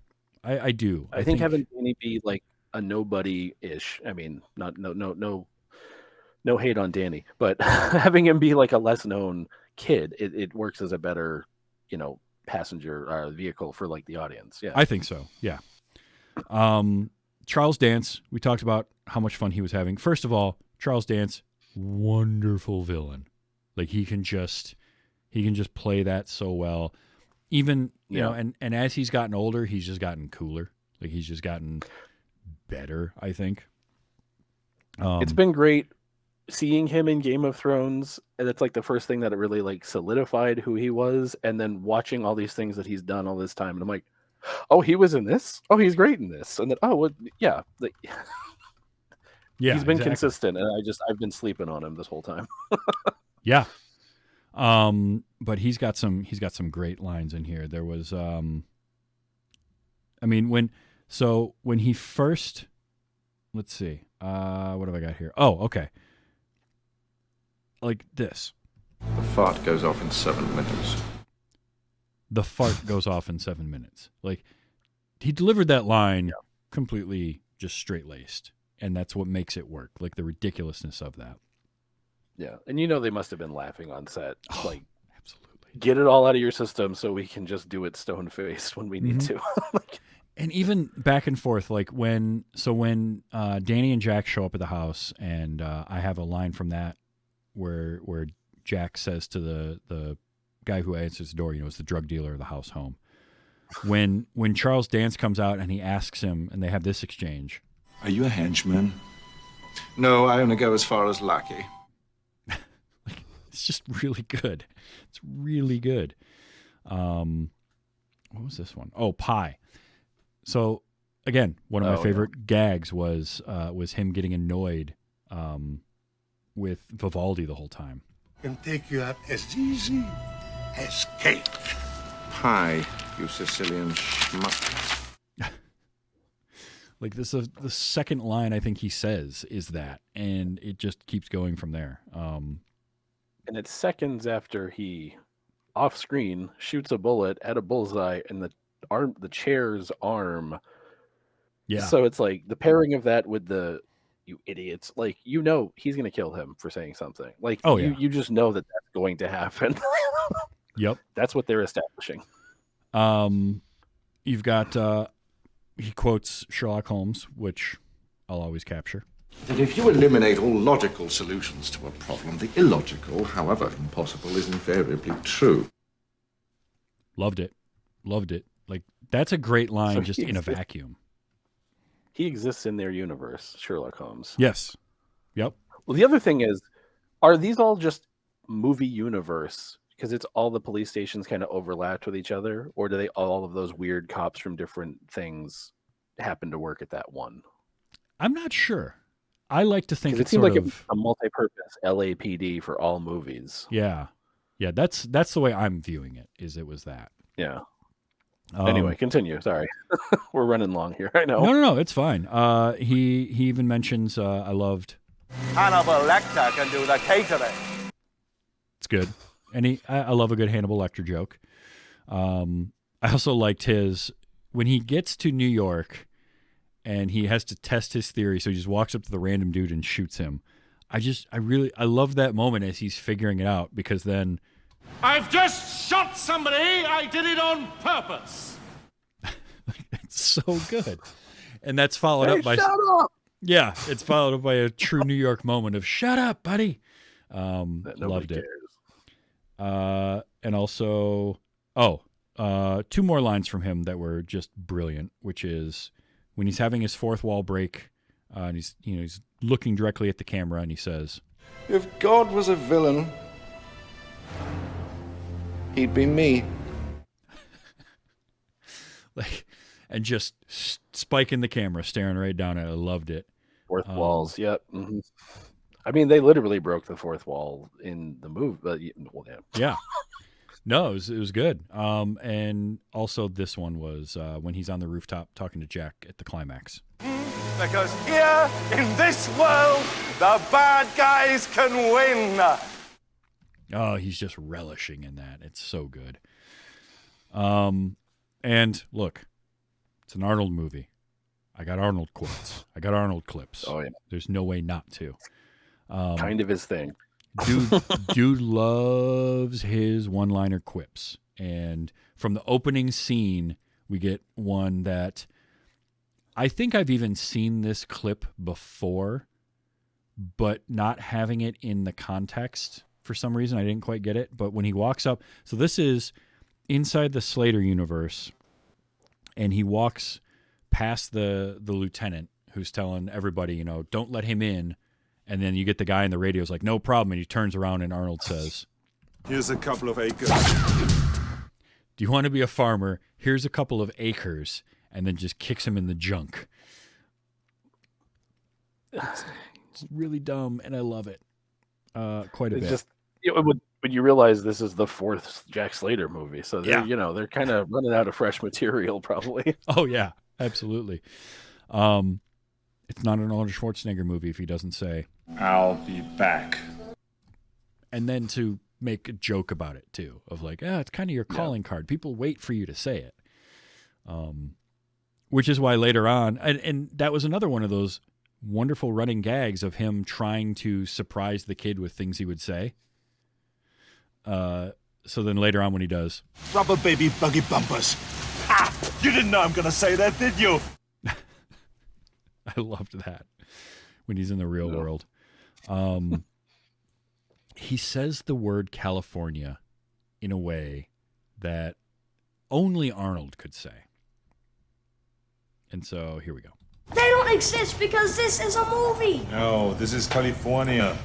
I do. I think having Danny be like a nobody-ish. I mean, no hate on Danny, but having him be like a less known kid, it works as a better, passenger vehicle for like the audience. Yeah, I think so. Yeah. Charles Dance, we talked about how much fun he was having. First of all, Charles Dance, wonderful villain. Like he can just play that so well. Even, you know, and as he's gotten older, he's just gotten cooler. Like he's just gotten better, I think. It's been great seeing him in Game of Thrones, and it's like the first thing that it really like solidified who he was, and then watching all these things that he's done all this time, and I'm like, oh, he was in this? Oh, he's great in this. And then yeah, he's been consistent, and I've been sleeping on him this whole time. Yeah. But he's got some great lines in here. There was when he first, let's see, what have I got here? Oh, okay. Like this. The fart goes off in 7 minutes. The fart goes off in 7 minutes. Like he delivered that line completely just straight laced, and that's what makes it work. Like the ridiculousness of that. Yeah, and you know they must have been laughing on set. Like, absolutely. Get it all out of your system so we can just do it stone faced when we need to. And even back and forth, like when Danny and Jack show up at the house, and I have a line from that where Jack says to the guy who answers the door, it's the drug dealer of the house home. When Charles Dance comes out and he asks him, and they have this exchange. Are you a henchman? No, I only go as far as lackey. It's just really good. It's really good. What was this one? Oh, Pie. So again, one of my favorite gags was him getting annoyed with Vivaldi the whole time. Can take you out as easy as cake. Pie, you Sicilian schmuck. Like this is the second line I think he says is that, and it just keeps going from there. And it's seconds after he, off screen, shoots a bullet at a bullseye and the chair's arm. Yeah. So it's like the pairing of that with the you idiots, like he's gonna kill him for saying something. Like you just know that that's going to happen. Yep. That's what they're establishing. You've got he quotes Sherlock Holmes, which I'll always capture. That if you eliminate all logical solutions to a problem, the illogical, however impossible, is invariably true. Loved it. Like, that's a great line, So just in a vacuum. He exists in their universe, Sherlock Holmes. Yes. Yep. Well, the other thing is, are these all just movie universe? Because it's all the police stations kind of overlapped with each other, or do they all of those weird cops from different things happen to work at that one? I'm not sure. I like to think it seemed like it was a multi-purpose LAPD for all movies. Yeah, that's the way I'm viewing it. It was that. Yeah. Anyway, continue. Sorry, we're running long here. I know. No, it's fine. He even mentions I loved Hannibal Lecter can do the catering. It's good, and I love a good Hannibal Lecter joke. I also liked his when he gets to New York. And he has to test his theory, so he just walks up to the random dude and shoots him. I love that moment as he's figuring it out, because then I've just shot somebody. I did it on purpose. It's so good, and that's followed up by shut up. Yeah, it's followed up by a true New York moment of "Shut up, buddy." Loved it. And also, two more lines from him that were just brilliant, which is. When he's having his fourth wall break, and he's looking directly at the camera, and he says, If God was a villain, he'd be me. And just spiking the camera, staring right down at it. I loved it. Fourth walls, yep. Mm-hmm. I mean, they literally broke the fourth wall in the movie, but yeah. No, it was good. And also this one was when he's on the rooftop talking to Jack at the climax. Because here in this world, the bad guys can win. Oh, he's just relishing in that. It's so good. And look, it's an Arnold movie. I got Arnold quotes. I got Arnold clips. Oh yeah. There's no way not to. Kind of his thing. Dude loves his one-liner quips. And from the opening scene, we get one that I think I've even seen this clip before, but not having it in the context for some reason. I didn't quite get it. But when he walks up, so this is inside the Slater universe, and he walks past the lieutenant who's telling everybody, don't let him in. And then you get the guy in the radio is like, no problem. And he turns around and Arnold says, Here's a couple of acres. Do you want to be a farmer? Here's a couple of acres. And then just kicks him in the junk. It's really dumb, and I love it quite a bit. Just when you realize this is the fourth Jack Slater movie, so they're kind of running out of fresh material, probably. Oh yeah, absolutely. It's not an Arnold Schwarzenegger movie if he doesn't say, I'll be back. And then to make a joke about it too, of like, it's kind of your calling card. People wait for you to say it. Which is why later on, and that was another one of those wonderful running gags of him trying to surprise the kid with things he would say. So then later on when he does, Rubber baby buggy bumpers. Ah, you didn't know I'm gonna say that, did you? I loved that when he's in the real world. He says the word California in a way that only Arnold could say. And so here we go. They don't exist because this is a movie. No, this is California.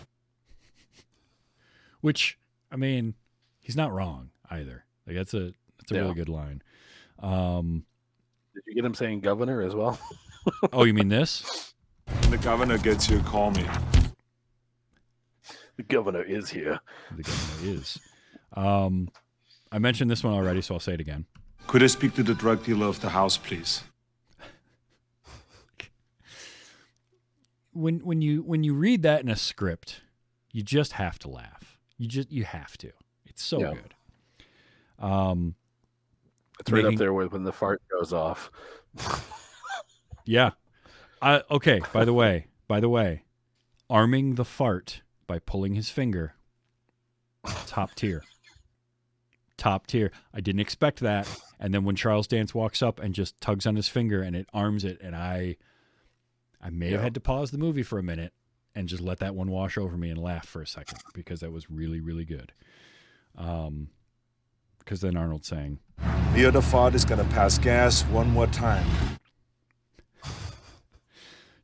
Which, I mean, he's not wrong either. Like that's a really good line. Did you get him saying governor as well? Oh, you mean this? When the governor gets here, call me. The governor is here. The governor is. I mentioned this one already, so I'll say it again. Could I speak to the drug dealer of the house, please? When you read that in a script, you just have to laugh. You have to. It's so good. It's right up there with when the fart goes off. Yeah. Okay. By the way, arming the fart by pulling his finger. Top tier. Top tier. I didn't expect that. And then when Charles Dance walks up and just tugs on his finger and it arms it, and I may have had to pause the movie for a minute and just let that one wash over me and laugh for a second because that was really, really good. Because then Arnold sang, The other fart is gonna pass gas one more time.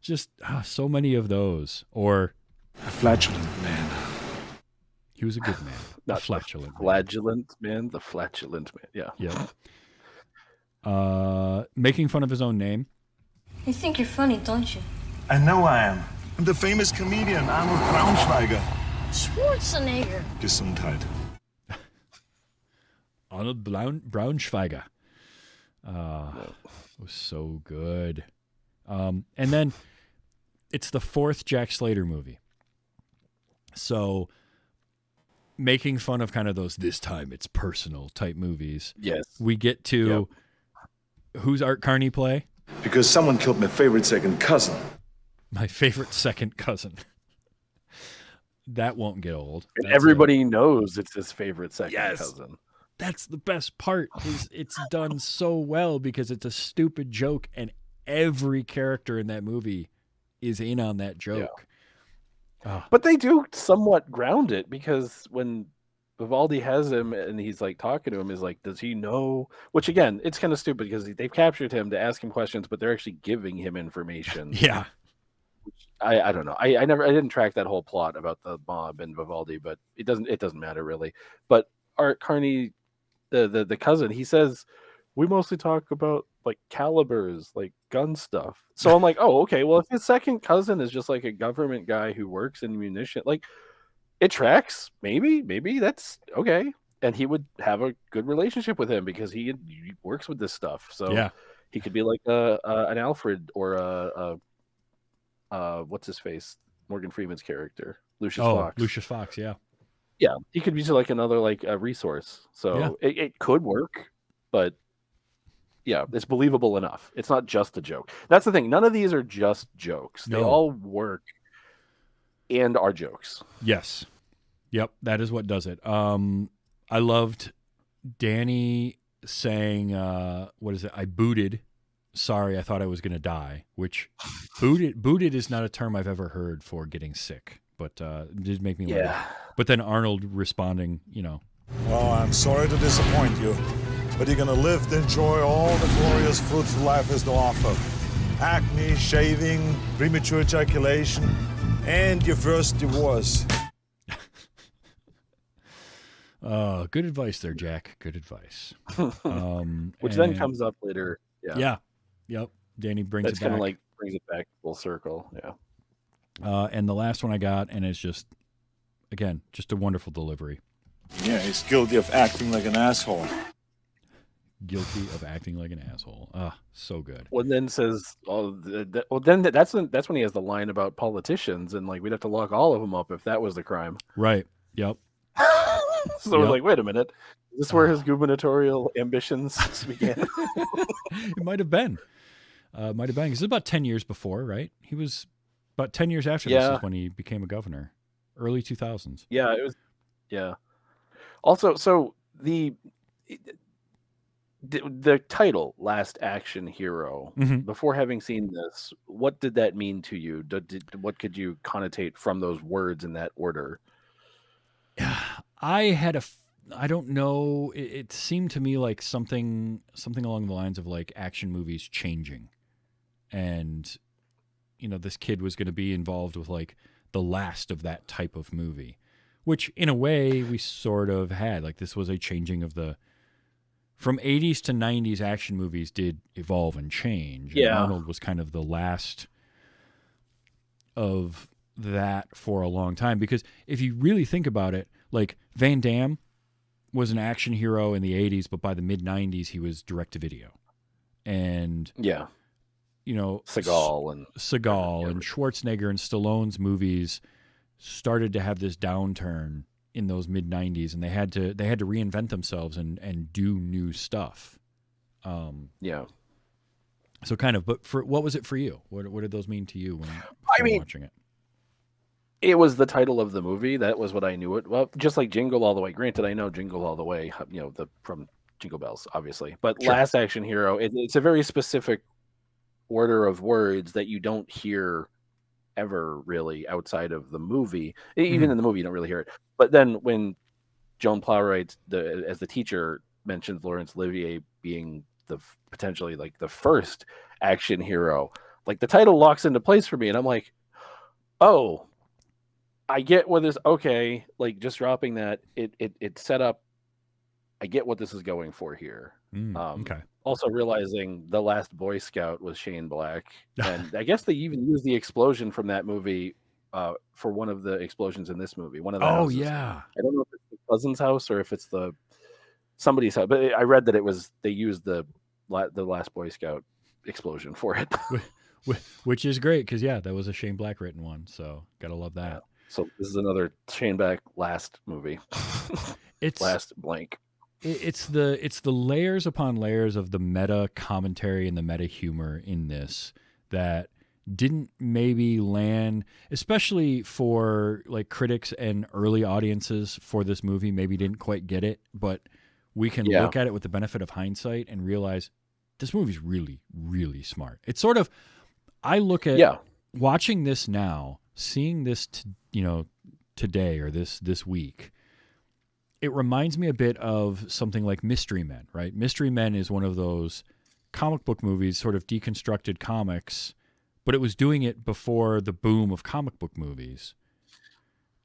just so many of those. Or A flatulent man. he was a good man. Not a flatulent man. Flagellant man, the flatulent man. Yeah. Yeah. Making fun of his own name. You think you're funny, don't you? I know I am. I'm the famous comedian Arnold Braunschweiger. Schwarzenegger. Gesundheit. Arnold Braunschweiger. It was so good. And then it's the fourth Jack Slater movie. So making fun of kind of those this time it's personal type movies. Yes. We get to who's Art Carney play? Because someone killed my favorite second cousin. My favorite second cousin. That won't get old. And everybody knows it's his favorite second cousin. That's the best part. Is it's done so well because it's a stupid joke and every character in that movie is in on that joke. Yeah. But they do somewhat ground it because when Vivaldi has him and he's like talking to him, is like, does he know? Which again, it's kind of stupid because they've captured him to ask him questions, but they're actually giving him information. Yeah. I don't know. I didn't track that whole plot about the mob and Vivaldi, but it doesn't matter really. But Art Carney, the cousin, he says we mostly talk about like calibers, like gun stuff. So I'm like, oh, okay. Well, if his second cousin is just like a government guy who works in munition, like it tracks. Maybe that's okay. And he would have a good relationship with him because he works with this stuff. So he could be like an Alfred or what's his face? Morgan Freeman's character, Lucius Fox. Lucius Fox, yeah. Yeah, he could be like another like a resource. So it could work, but yeah, it's believable enough. It's not just a joke. That's the thing. None of these are just jokes. No. They all work and are jokes. Yes. Yep, that is what does it. I loved Danny saying, what is it? I booted. Sorry, I thought I was going to die, which booted is not a term I've ever heard for getting sick, but it did make me laugh. But then Arnold responding, Well, I'm sorry to disappoint you, but you're going to live to enjoy all the glorious fruits life has to offer. Acne, shaving, premature ejaculation, and your first divorce. Good advice there, Jack. Good advice. Which then comes up later. Yeah. Yep. Danny brings That's it back. kind of like brings it back full circle. Yeah. And the last one I got, and it's just, again, just a wonderful delivery. Yeah, he's guilty of acting like an asshole. Guilty of acting like an asshole. So good. Well, then says, then that's when he has the line about politicians, and like we'd have to lock all of them up if that was the crime. Right. Yep. So we're like, wait a minute, is this where his gubernatorial ambitions began? It might have been. Because it's about 10 years before, right? He was About 10 years after this Yeah. is when he became a governor, early 2000s. Yeah, it was. Yeah. Also, so the title "Last Action Hero." Mhm. Before having seen this, what did that mean to you? What could you connotate from those words in that order? I don't know. It seemed to me like something along the lines of like action movies changing, and this kid was going to be involved with like the last of that type of movie, which in a way we sort of had. Like this was a changing of from 80s to 90s action movies did evolve and change. And Yeah. Arnold was kind of the last of that for a long time, because if you really think about it, like Van Damme was an action hero in the 80s, but by the mid 90s he was direct to video. And Yeah. Seagal and Schwarzenegger and Stallone's movies started to have this downturn in those mid 90s, and they had to reinvent themselves and do new stuff. Yeah. So kind of, but what was it for you? What did those mean to you when watching it? It was the title of the movie. That was what I knew it. Well, just like Jingle All the Way. Granted, I know Jingle All the Way, from Jingle Bells, obviously. But Sure. Last Action Hero, it's a very specific order of words that you don't hear ever really outside of the movie. Even in the movie, you don't really hear it. But then when Joan Plowright, as the teacher, mentions Laurence Olivier being potentially like the first action hero, like the title locks into place for me, and I'm like, oh, I get what this. Okay, like just dropping that, it set up. I get what this is going for here. Okay. Also realizing the last Boy Scout was Shane Black, and I guess they even used the explosion from that movie for one of the explosions in this movie. One of the houses. Yeah. I don't know if it's the cousin's house or if it's somebody's house, but I read that they used the last Boy Scout explosion for it, which is great because that was a Shane Black written one, so gotta love that. Yeah. So this is another Shane Black last movie. It's last blank. It's the layers upon layers of the meta commentary and the meta humor in this that didn't maybe land, especially for like critics and early audiences for this movie, maybe didn't quite get it, but we can look at it with the benefit of hindsight and realize this movie's really, really smart. It's sort of, I look at watching this now, seeing this, today or this week, it reminds me a bit of something like Mystery Men, right? Mystery Men is one of those comic book movies, sort of deconstructed comics, but it was doing it before the boom of comic book movies.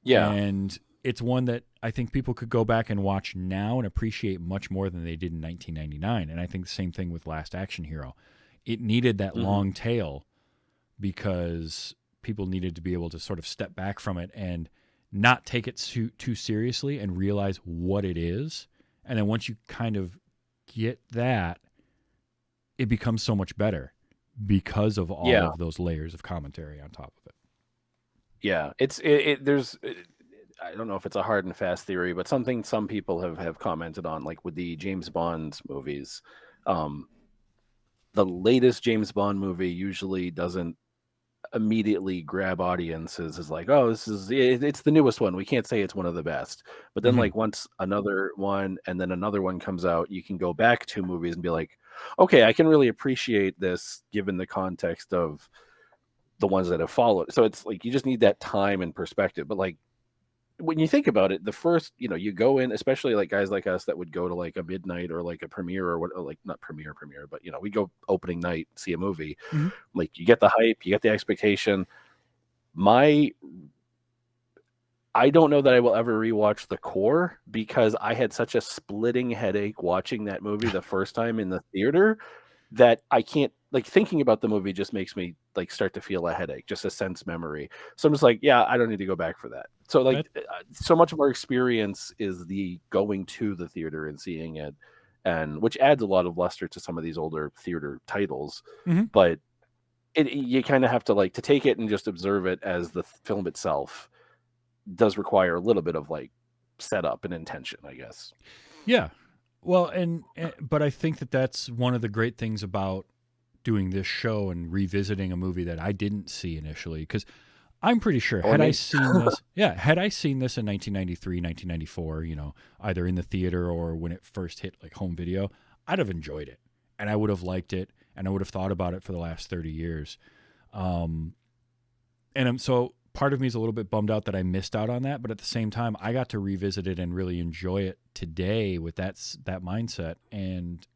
Yeah. And it's one that I think people could go back and watch now and appreciate much more than they did in 1999. And I think the same thing with Last Action Hero. It needed that long tail because people needed to be able to sort of step back from it and not take it too seriously and realize what it is. And then once you kind of get that, it becomes so much better because of all of those layers of commentary on top of it. Yeah, there's I don't know if it's a hard and fast theory, but something some people have commented on, like with the James Bond movies. The latest James Bond movie usually doesn't immediately grab audiences as like, oh, it's the newest one, we can't say it's one of the best. But then like once another one and then another one comes out, you can go back to movies and be like, okay, I can really appreciate this given the context of the ones that have followed. So it's like you just need that time and perspective. But like when you think about it, the first, you go in, especially like guys like us that would go to like a midnight or like a premiere or what, like not premiere, but we go opening night, see a movie. Like you get the hype, you get the expectation. I don't know that I will ever rewatch The Core because I had such a splitting headache watching that movie the first time in the theater that I can't, like, thinking about the movie just makes me like start to feel a headache, just a sense memory. So I'm just like, yeah, I don't need to go back for that. So like so much of our experience is the going to the theater and seeing it, and which adds a lot of luster to some of these older theater titles. But you kind of have to like to take it and just observe it as the film itself does require a little bit of like setup and intention, I guess. Yeah. Well, but I think that's one of the great things about doing this show and revisiting a movie that I didn't see initially, because I'm pretty sure had I seen this, had I seen this in 1993, 1994, either in the theater or when it first hit like home video, I'd have enjoyed it and I would have liked it and I would have thought about it for the last 30 years. So part of me is a little bit bummed out that I missed out on that, but at the same time, I got to revisit it and really enjoy it today with that mindset, and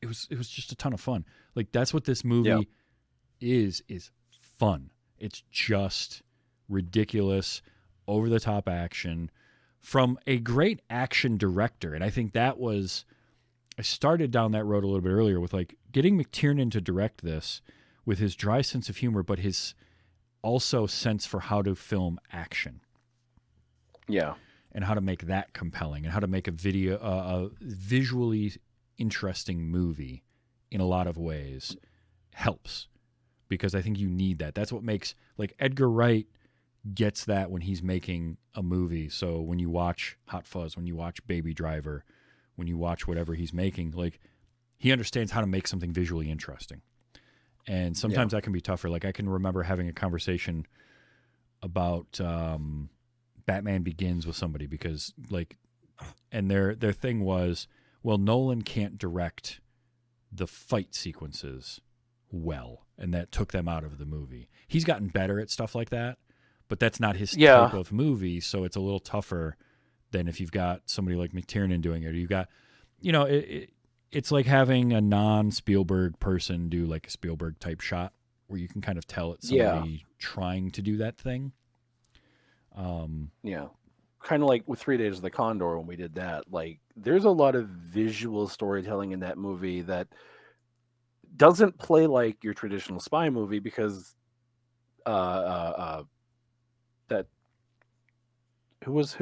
it was just a ton of fun. Like, that's what this movie is fun. It's just ridiculous, over the top action from a great action director, and I think I started down that road a little bit earlier with like getting McTiernan to direct this with his dry sense of humor, but his also sense for how to film action. Yeah. And how to make that compelling and how to make a visually interesting movie in a lot of ways helps, because I think you need that. That's what makes, like, Edgar Wright gets that when he's making a movie. So when you watch Hot Fuzz, when you watch Baby Driver, when you watch whatever he's making, like, he understands how to make something visually interesting. And sometimes that can be tougher. Like, I can remember having a conversation about Batman Begins with somebody because, like, and their thing was, well, Nolan can't direct the fight sequences well, and that took them out of the movie. He's gotten better at stuff like that, but that's not his type of movie, so it's a little tougher than if you've got somebody like McTiernan doing it. You've got, it's like having a non-Spielberg person do like a Spielberg-type shot where you can kind of tell it's somebody trying to do that thing. Kind of like with 3 Days of the Condor when we did that. Like, there's a lot of visual storytelling in that movie that doesn't play like your traditional spy movie because who was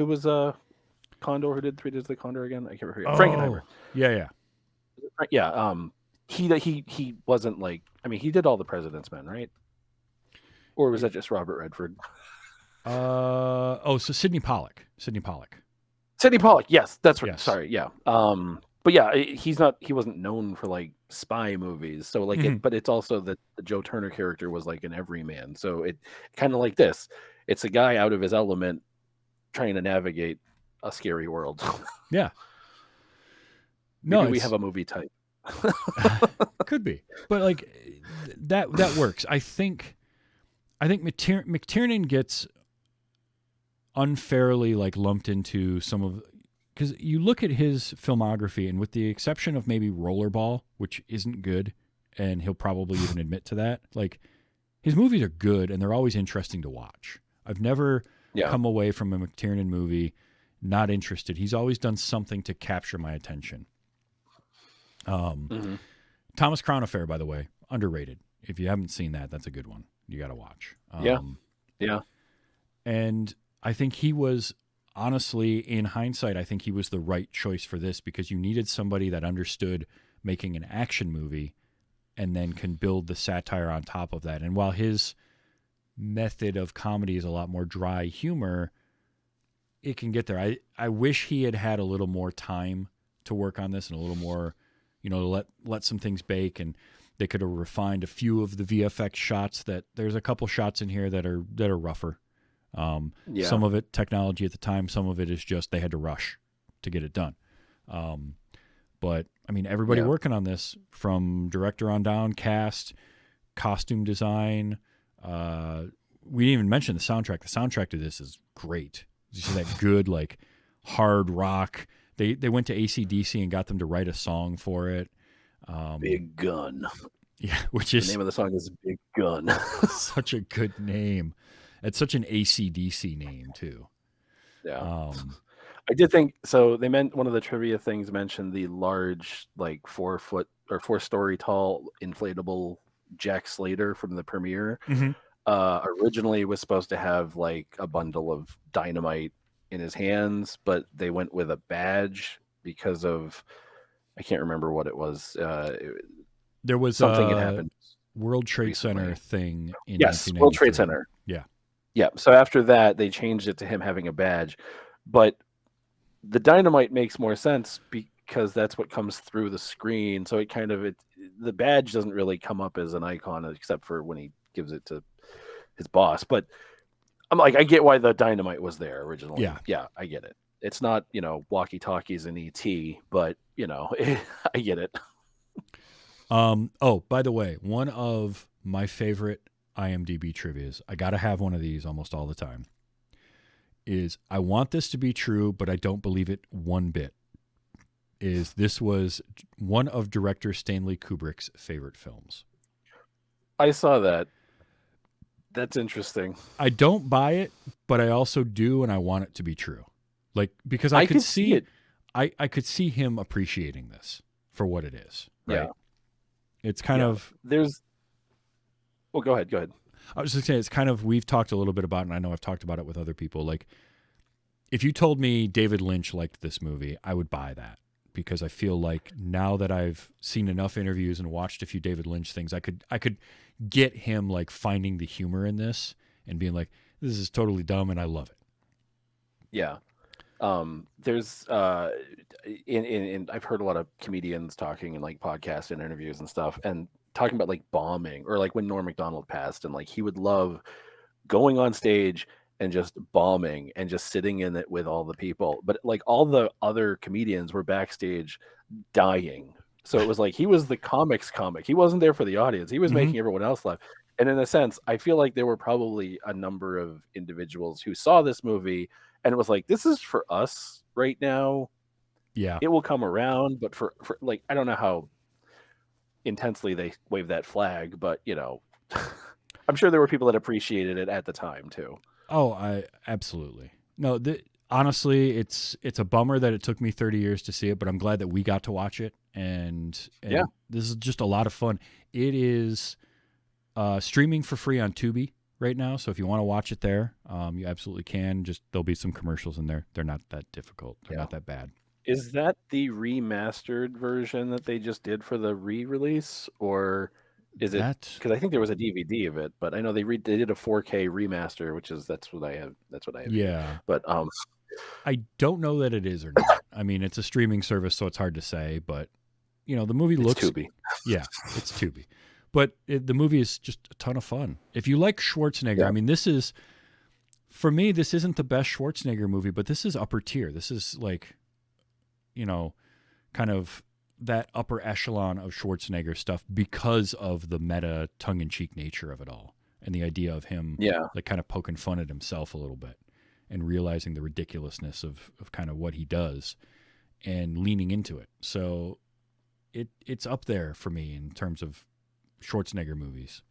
Condor who did 3 Days of the Condor again? I can't remember. Frankenheimer. Yeah. He wasn't like, I mean, he did all the President's Men, right? Or was that just Robert Redford? So Sidney Pollack. Sidney Pollack, yes, that's right. Yes. Sorry, yeah. But yeah, he wasn't known for like spy movies. So like, but it's also that the Joe Turner character was like an everyman. So it kind of like this. It's a guy out of his element trying to navigate a scary world. Yeah. Maybe we have a movie type. Could be, but like that works. I think McTiernan gets unfairly like lumped into some of, because you look at his filmography, and with the exception of maybe Rollerball, which isn't good, and he'll probably even admit to that, like, his movies are good and they're always interesting to watch. I've never come away from a McTiernan movie not interested. He's always done something to capture my attention. Thomas Crown Affair, by the way, underrated. If you haven't seen that, that's a good one. You got to watch. And I think he was, honestly, in hindsight, I think he was the right choice for this, because you needed somebody that understood making an action movie and then can build the satire on top of that. And while his method of comedy is a lot more dry humor, it can get there. I wish he had a little more time to work on this and a little more, let some things bake, and they could have refined a few of the VFX shots. That there's a couple shots in here that are rougher. Some of it technology at the time, some of it is just they had to rush to get it done. But I mean, everybody working on this, from director on down, cast, costume design. We didn't even mention the soundtrack. The soundtrack to this is great. It's just that good, like, hard rock. They went to AC/DC and got them to write a song for it. Big Gun. Yeah, which is the name of the song is Big Gun. Such a good name. It's such an AC/DC name too. Yeah. I did think so. They meant one of the trivia things mentioned the large, like 4 foot or 4-story tall inflatable Jack Slater from the premiere. Originally was supposed to have like a bundle of dynamite in his hands, but they went with a badge because of, I can't remember what it was. There was something that happened. World Trade Center thing in World Trade Center. Yeah. So after that, they changed it to him having a badge, but the dynamite makes more sense because that's what comes through the screen. So it kind of the badge doesn't really come up as an icon except for when he gives it to his boss. But I'm like, I get why the dynamite was there originally. Yeah, I get it. It's not, walkie-talkies and ET, but I get it. Oh, by the way, one of my favorite IMDb trivias, I got to have one of these almost all the time, is I want this to be true, but I don't believe it one bit, is this was one of director Stanley Kubrick's favorite films. I saw that. That's interesting. I don't buy it, but I also do, and I want it to be true. Like, because I could see it. I could see him appreciating this for what it is. Right? Yeah. It's kind of... There's... Well, go ahead. I was just saying, it's kind of... We've talked a little bit about it, and I know I've talked about it with other people. Like, if you told me David Lynch liked this movie, I would buy that. Because I feel like now that I've seen enough interviews and watched a few David Lynch things, I could get him like finding the humor in this and being like, this is totally dumb and I love it. Yeah. There's in I've heard a lot of comedians talking in like podcasts and interviews and stuff and talking about like bombing or like when Norm Macdonald passed and like he would love going on stage and just bombing and just sitting in it with all the people. But like all the other comedians were backstage dying. So it was like he was the comic. He wasn't there for the audience. He was making everyone else laugh. And in a sense, I feel like there were probably a number of individuals who saw this movie and it was like, this is for us right now. Yeah. It will come around. But for like, I don't know how intensely they wave that flag, but I'm sure there were people that appreciated it at the time too. Oh, I absolutely. No, honestly, it's a bummer that it took me 30 years to see it, but I'm glad that we got to watch it. And yeah, this is just a lot of fun. It is streaming for free on Tubi right now. So if you want to watch it there, you absolutely can. Just there'll be some commercials in there. They're not that difficult. They're not that bad. Is that the remastered version that they just did for the re-release, or is it? Because I think there was a DVD of it, but I know they did a 4K remaster, that's what I have. Yeah, but I don't know that it is or not. I mean, it's a streaming service, so it's hard to say. But the movie looks Tubi. Yeah, it's Tubi. But the movie is just a ton of fun. If you like Schwarzenegger, I mean, for me, this isn't the best Schwarzenegger movie, but this is upper tier. This is like, kind of that upper echelon of Schwarzenegger stuff because of the meta tongue-in-cheek nature of it all. And the idea of him like kind of poking fun at himself a little bit and realizing the ridiculousness of kind of what he does and leaning into it. So it's up there for me in terms of Schwarzenegger movies.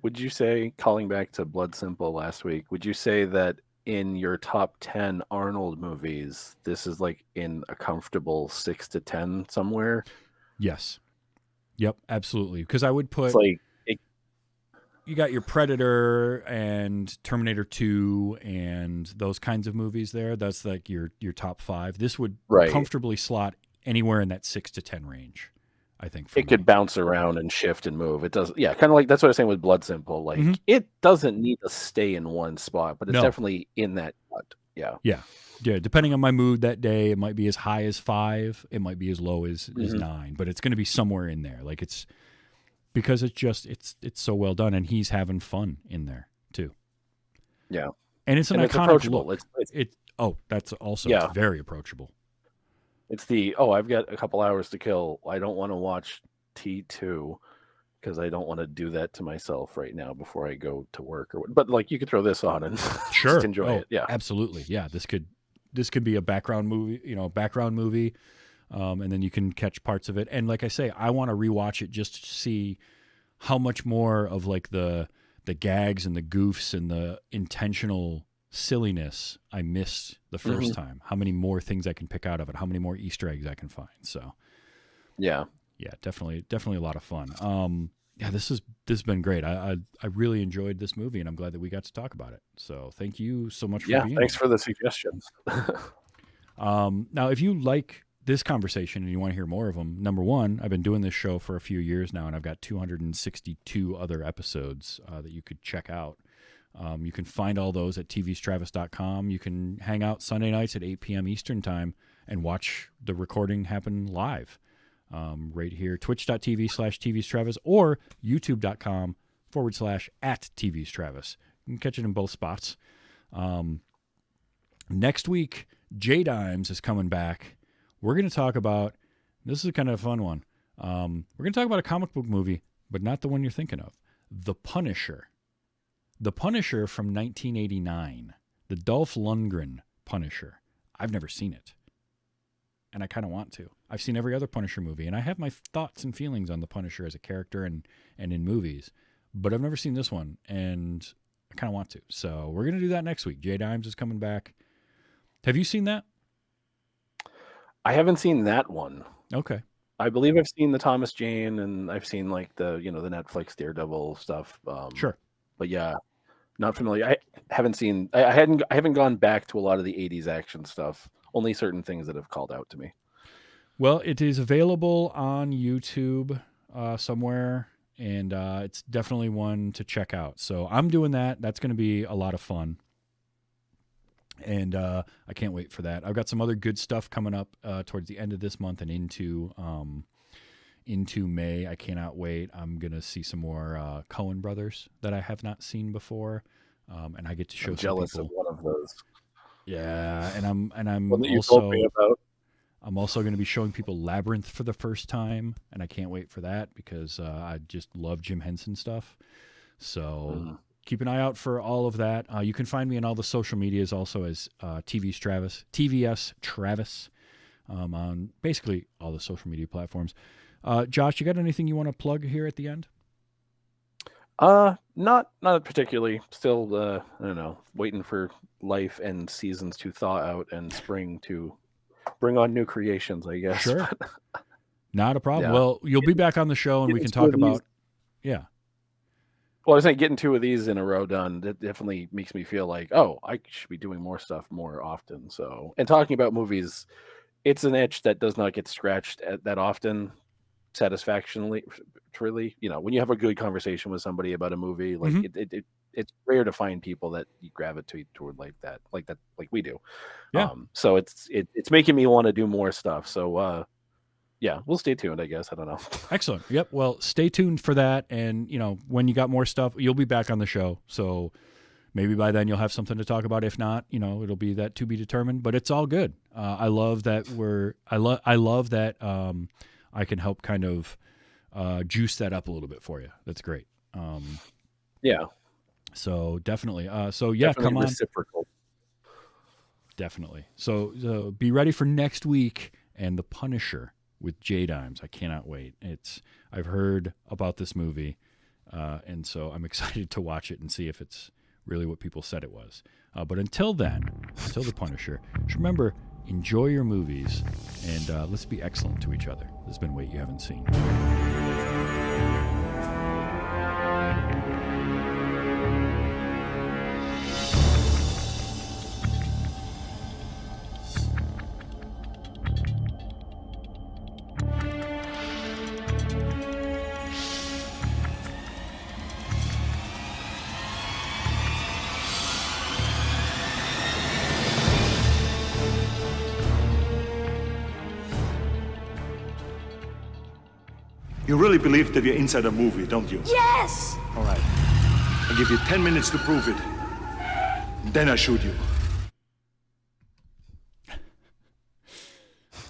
Would you say, calling back to Blood Simple last week, would you say that in your top 10 Arnold movies, this is like in a comfortable 6 to 10 somewhere? Yes. Yep, absolutely. Because I would put you got your Predator and Terminator 2 and those kinds of movies there. That's like your top 5. This would comfortably slot anywhere in that 6 to 10 range. I think it could bounce around and shift and move. It does, kind of like that's what I was saying with Blood Simple. Like it doesn't need to stay in one spot, but it's definitely in that spot. Yeah. Depending on my mood that day, it might be as high as 5, it might be as low as 9, but it's going to be somewhere in there. Like it's because it's so well done, and he's having fun in there too. Yeah, and it's an iconic look. That's also it's very approachable. It's I've got a couple hours to kill. I don't want to watch T2 because I don't want to do that to myself right now before I go to work. But like you could throw this on and just enjoy it. Yeah, absolutely. Yeah, this could be a background movie. And then you can catch parts of it. And like I say, I want to rewatch it just to see how much more of like the gags and the goofs and the intentional silliness I missed the first time. How many more things I can pick out of it? How many more Easter eggs I can find? So, yeah, definitely a lot of fun. This has been great. I really enjoyed this movie, and I'm glad that we got to talk about it. So, thank you so much for being here. Thanks for the suggestions. Now, if you like this conversation and you want to hear more of them, number one, I've been doing this show for a few years now, and I've got 262 other episodes that you could check out. You can find all those at tvstravis.com. You can hang out Sunday nights at 8 p.m. Eastern time and watch the recording happen live. right here, twitch.tv/TVsTravis or youtube.com/@TVsTravis. You can catch it in both spots. Next week, J Dimes is coming back. We're going to talk about, this is kind of a fun one. We're going to talk about a comic book movie, but not the one you're thinking of. The Punisher. The Punisher from 1989. The Dolph Lundgren Punisher. I've never seen it, and I kind of want to. I've seen every other Punisher movie, and I have my thoughts and feelings on the Punisher as a character and in movies, but I've never seen this one, and I kind of want to. So we're going to do that next week. J Dimes is coming back. Have you seen that? I haven't seen that one. Okay. I believe I've seen the Thomas Jane, and I've seen like the the Netflix Daredevil stuff. Sure. But yeah, not familiar. I haven't seen. I haven't gone back to a lot of the '80s action stuff. Only certain things that have called out to me. Well, it is available on YouTube somewhere, and it's definitely one to check out. So I'm doing that. That's going to be a lot of fun. And I can't wait for that. I've got some other good stuff coming up towards the end of this month and into May. I cannot wait. I'm gonna see some more Coen brothers that I have not seen before, and I get to show. I'm jealous of one of those. Yeah, and I'm One that you also told me about. I'm also going to be showing people Labyrinth for the first time, and I can't wait for that because I just love Jim Henson stuff. So. Keep an eye out for all of that. You can find me on all the social medias also as TVS Travis on basically all the social media platforms. Josh, you got anything you want to plug here at the end? Not particularly. Still, I don't know, waiting for life and seasons to thaw out and spring to bring on new creations, I guess. Sure. Not a problem. Yeah. Well, you'll be back on the show and we can talk about, yeah. Well, I was saying getting 2 of these in a row done, that definitely makes me feel like, oh, I should be doing more stuff more often. So, and talking about movies, it's an itch that does not get scratched that often, satisfactorily. Really, when you have a good conversation with somebody about a movie, like it's rare to find people that you gravitate toward like we do. Yeah. So it's making me want to do more stuff. So, yeah, we'll stay tuned, I guess. I don't know. Excellent. Yep. Well, stay tuned for that. And, when you got more stuff, you'll be back on the show. So maybe by then you'll have something to talk about. If not, it'll be that to be determined, but it's all good. I love that I love that I can help kind of juice that up a little bit for you. That's great. Yeah. So definitely. Yeah, definitely come on. Reciprocal. Definitely. So be ready for next week and The Punisher with J Dimes. I cannot wait. I've heard about this movie, and so I'm excited to watch it and see if it's really what people said it was. But until then, until The Punisher, just remember, enjoy your movies, and let's be excellent to each other. This has been Wait You Haven't Seen. You really believe that you're inside a movie, don't you? Yes! All right. I'll give you 10 minutes to prove it. Then I shoot you.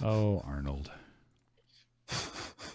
Oh, Arnold.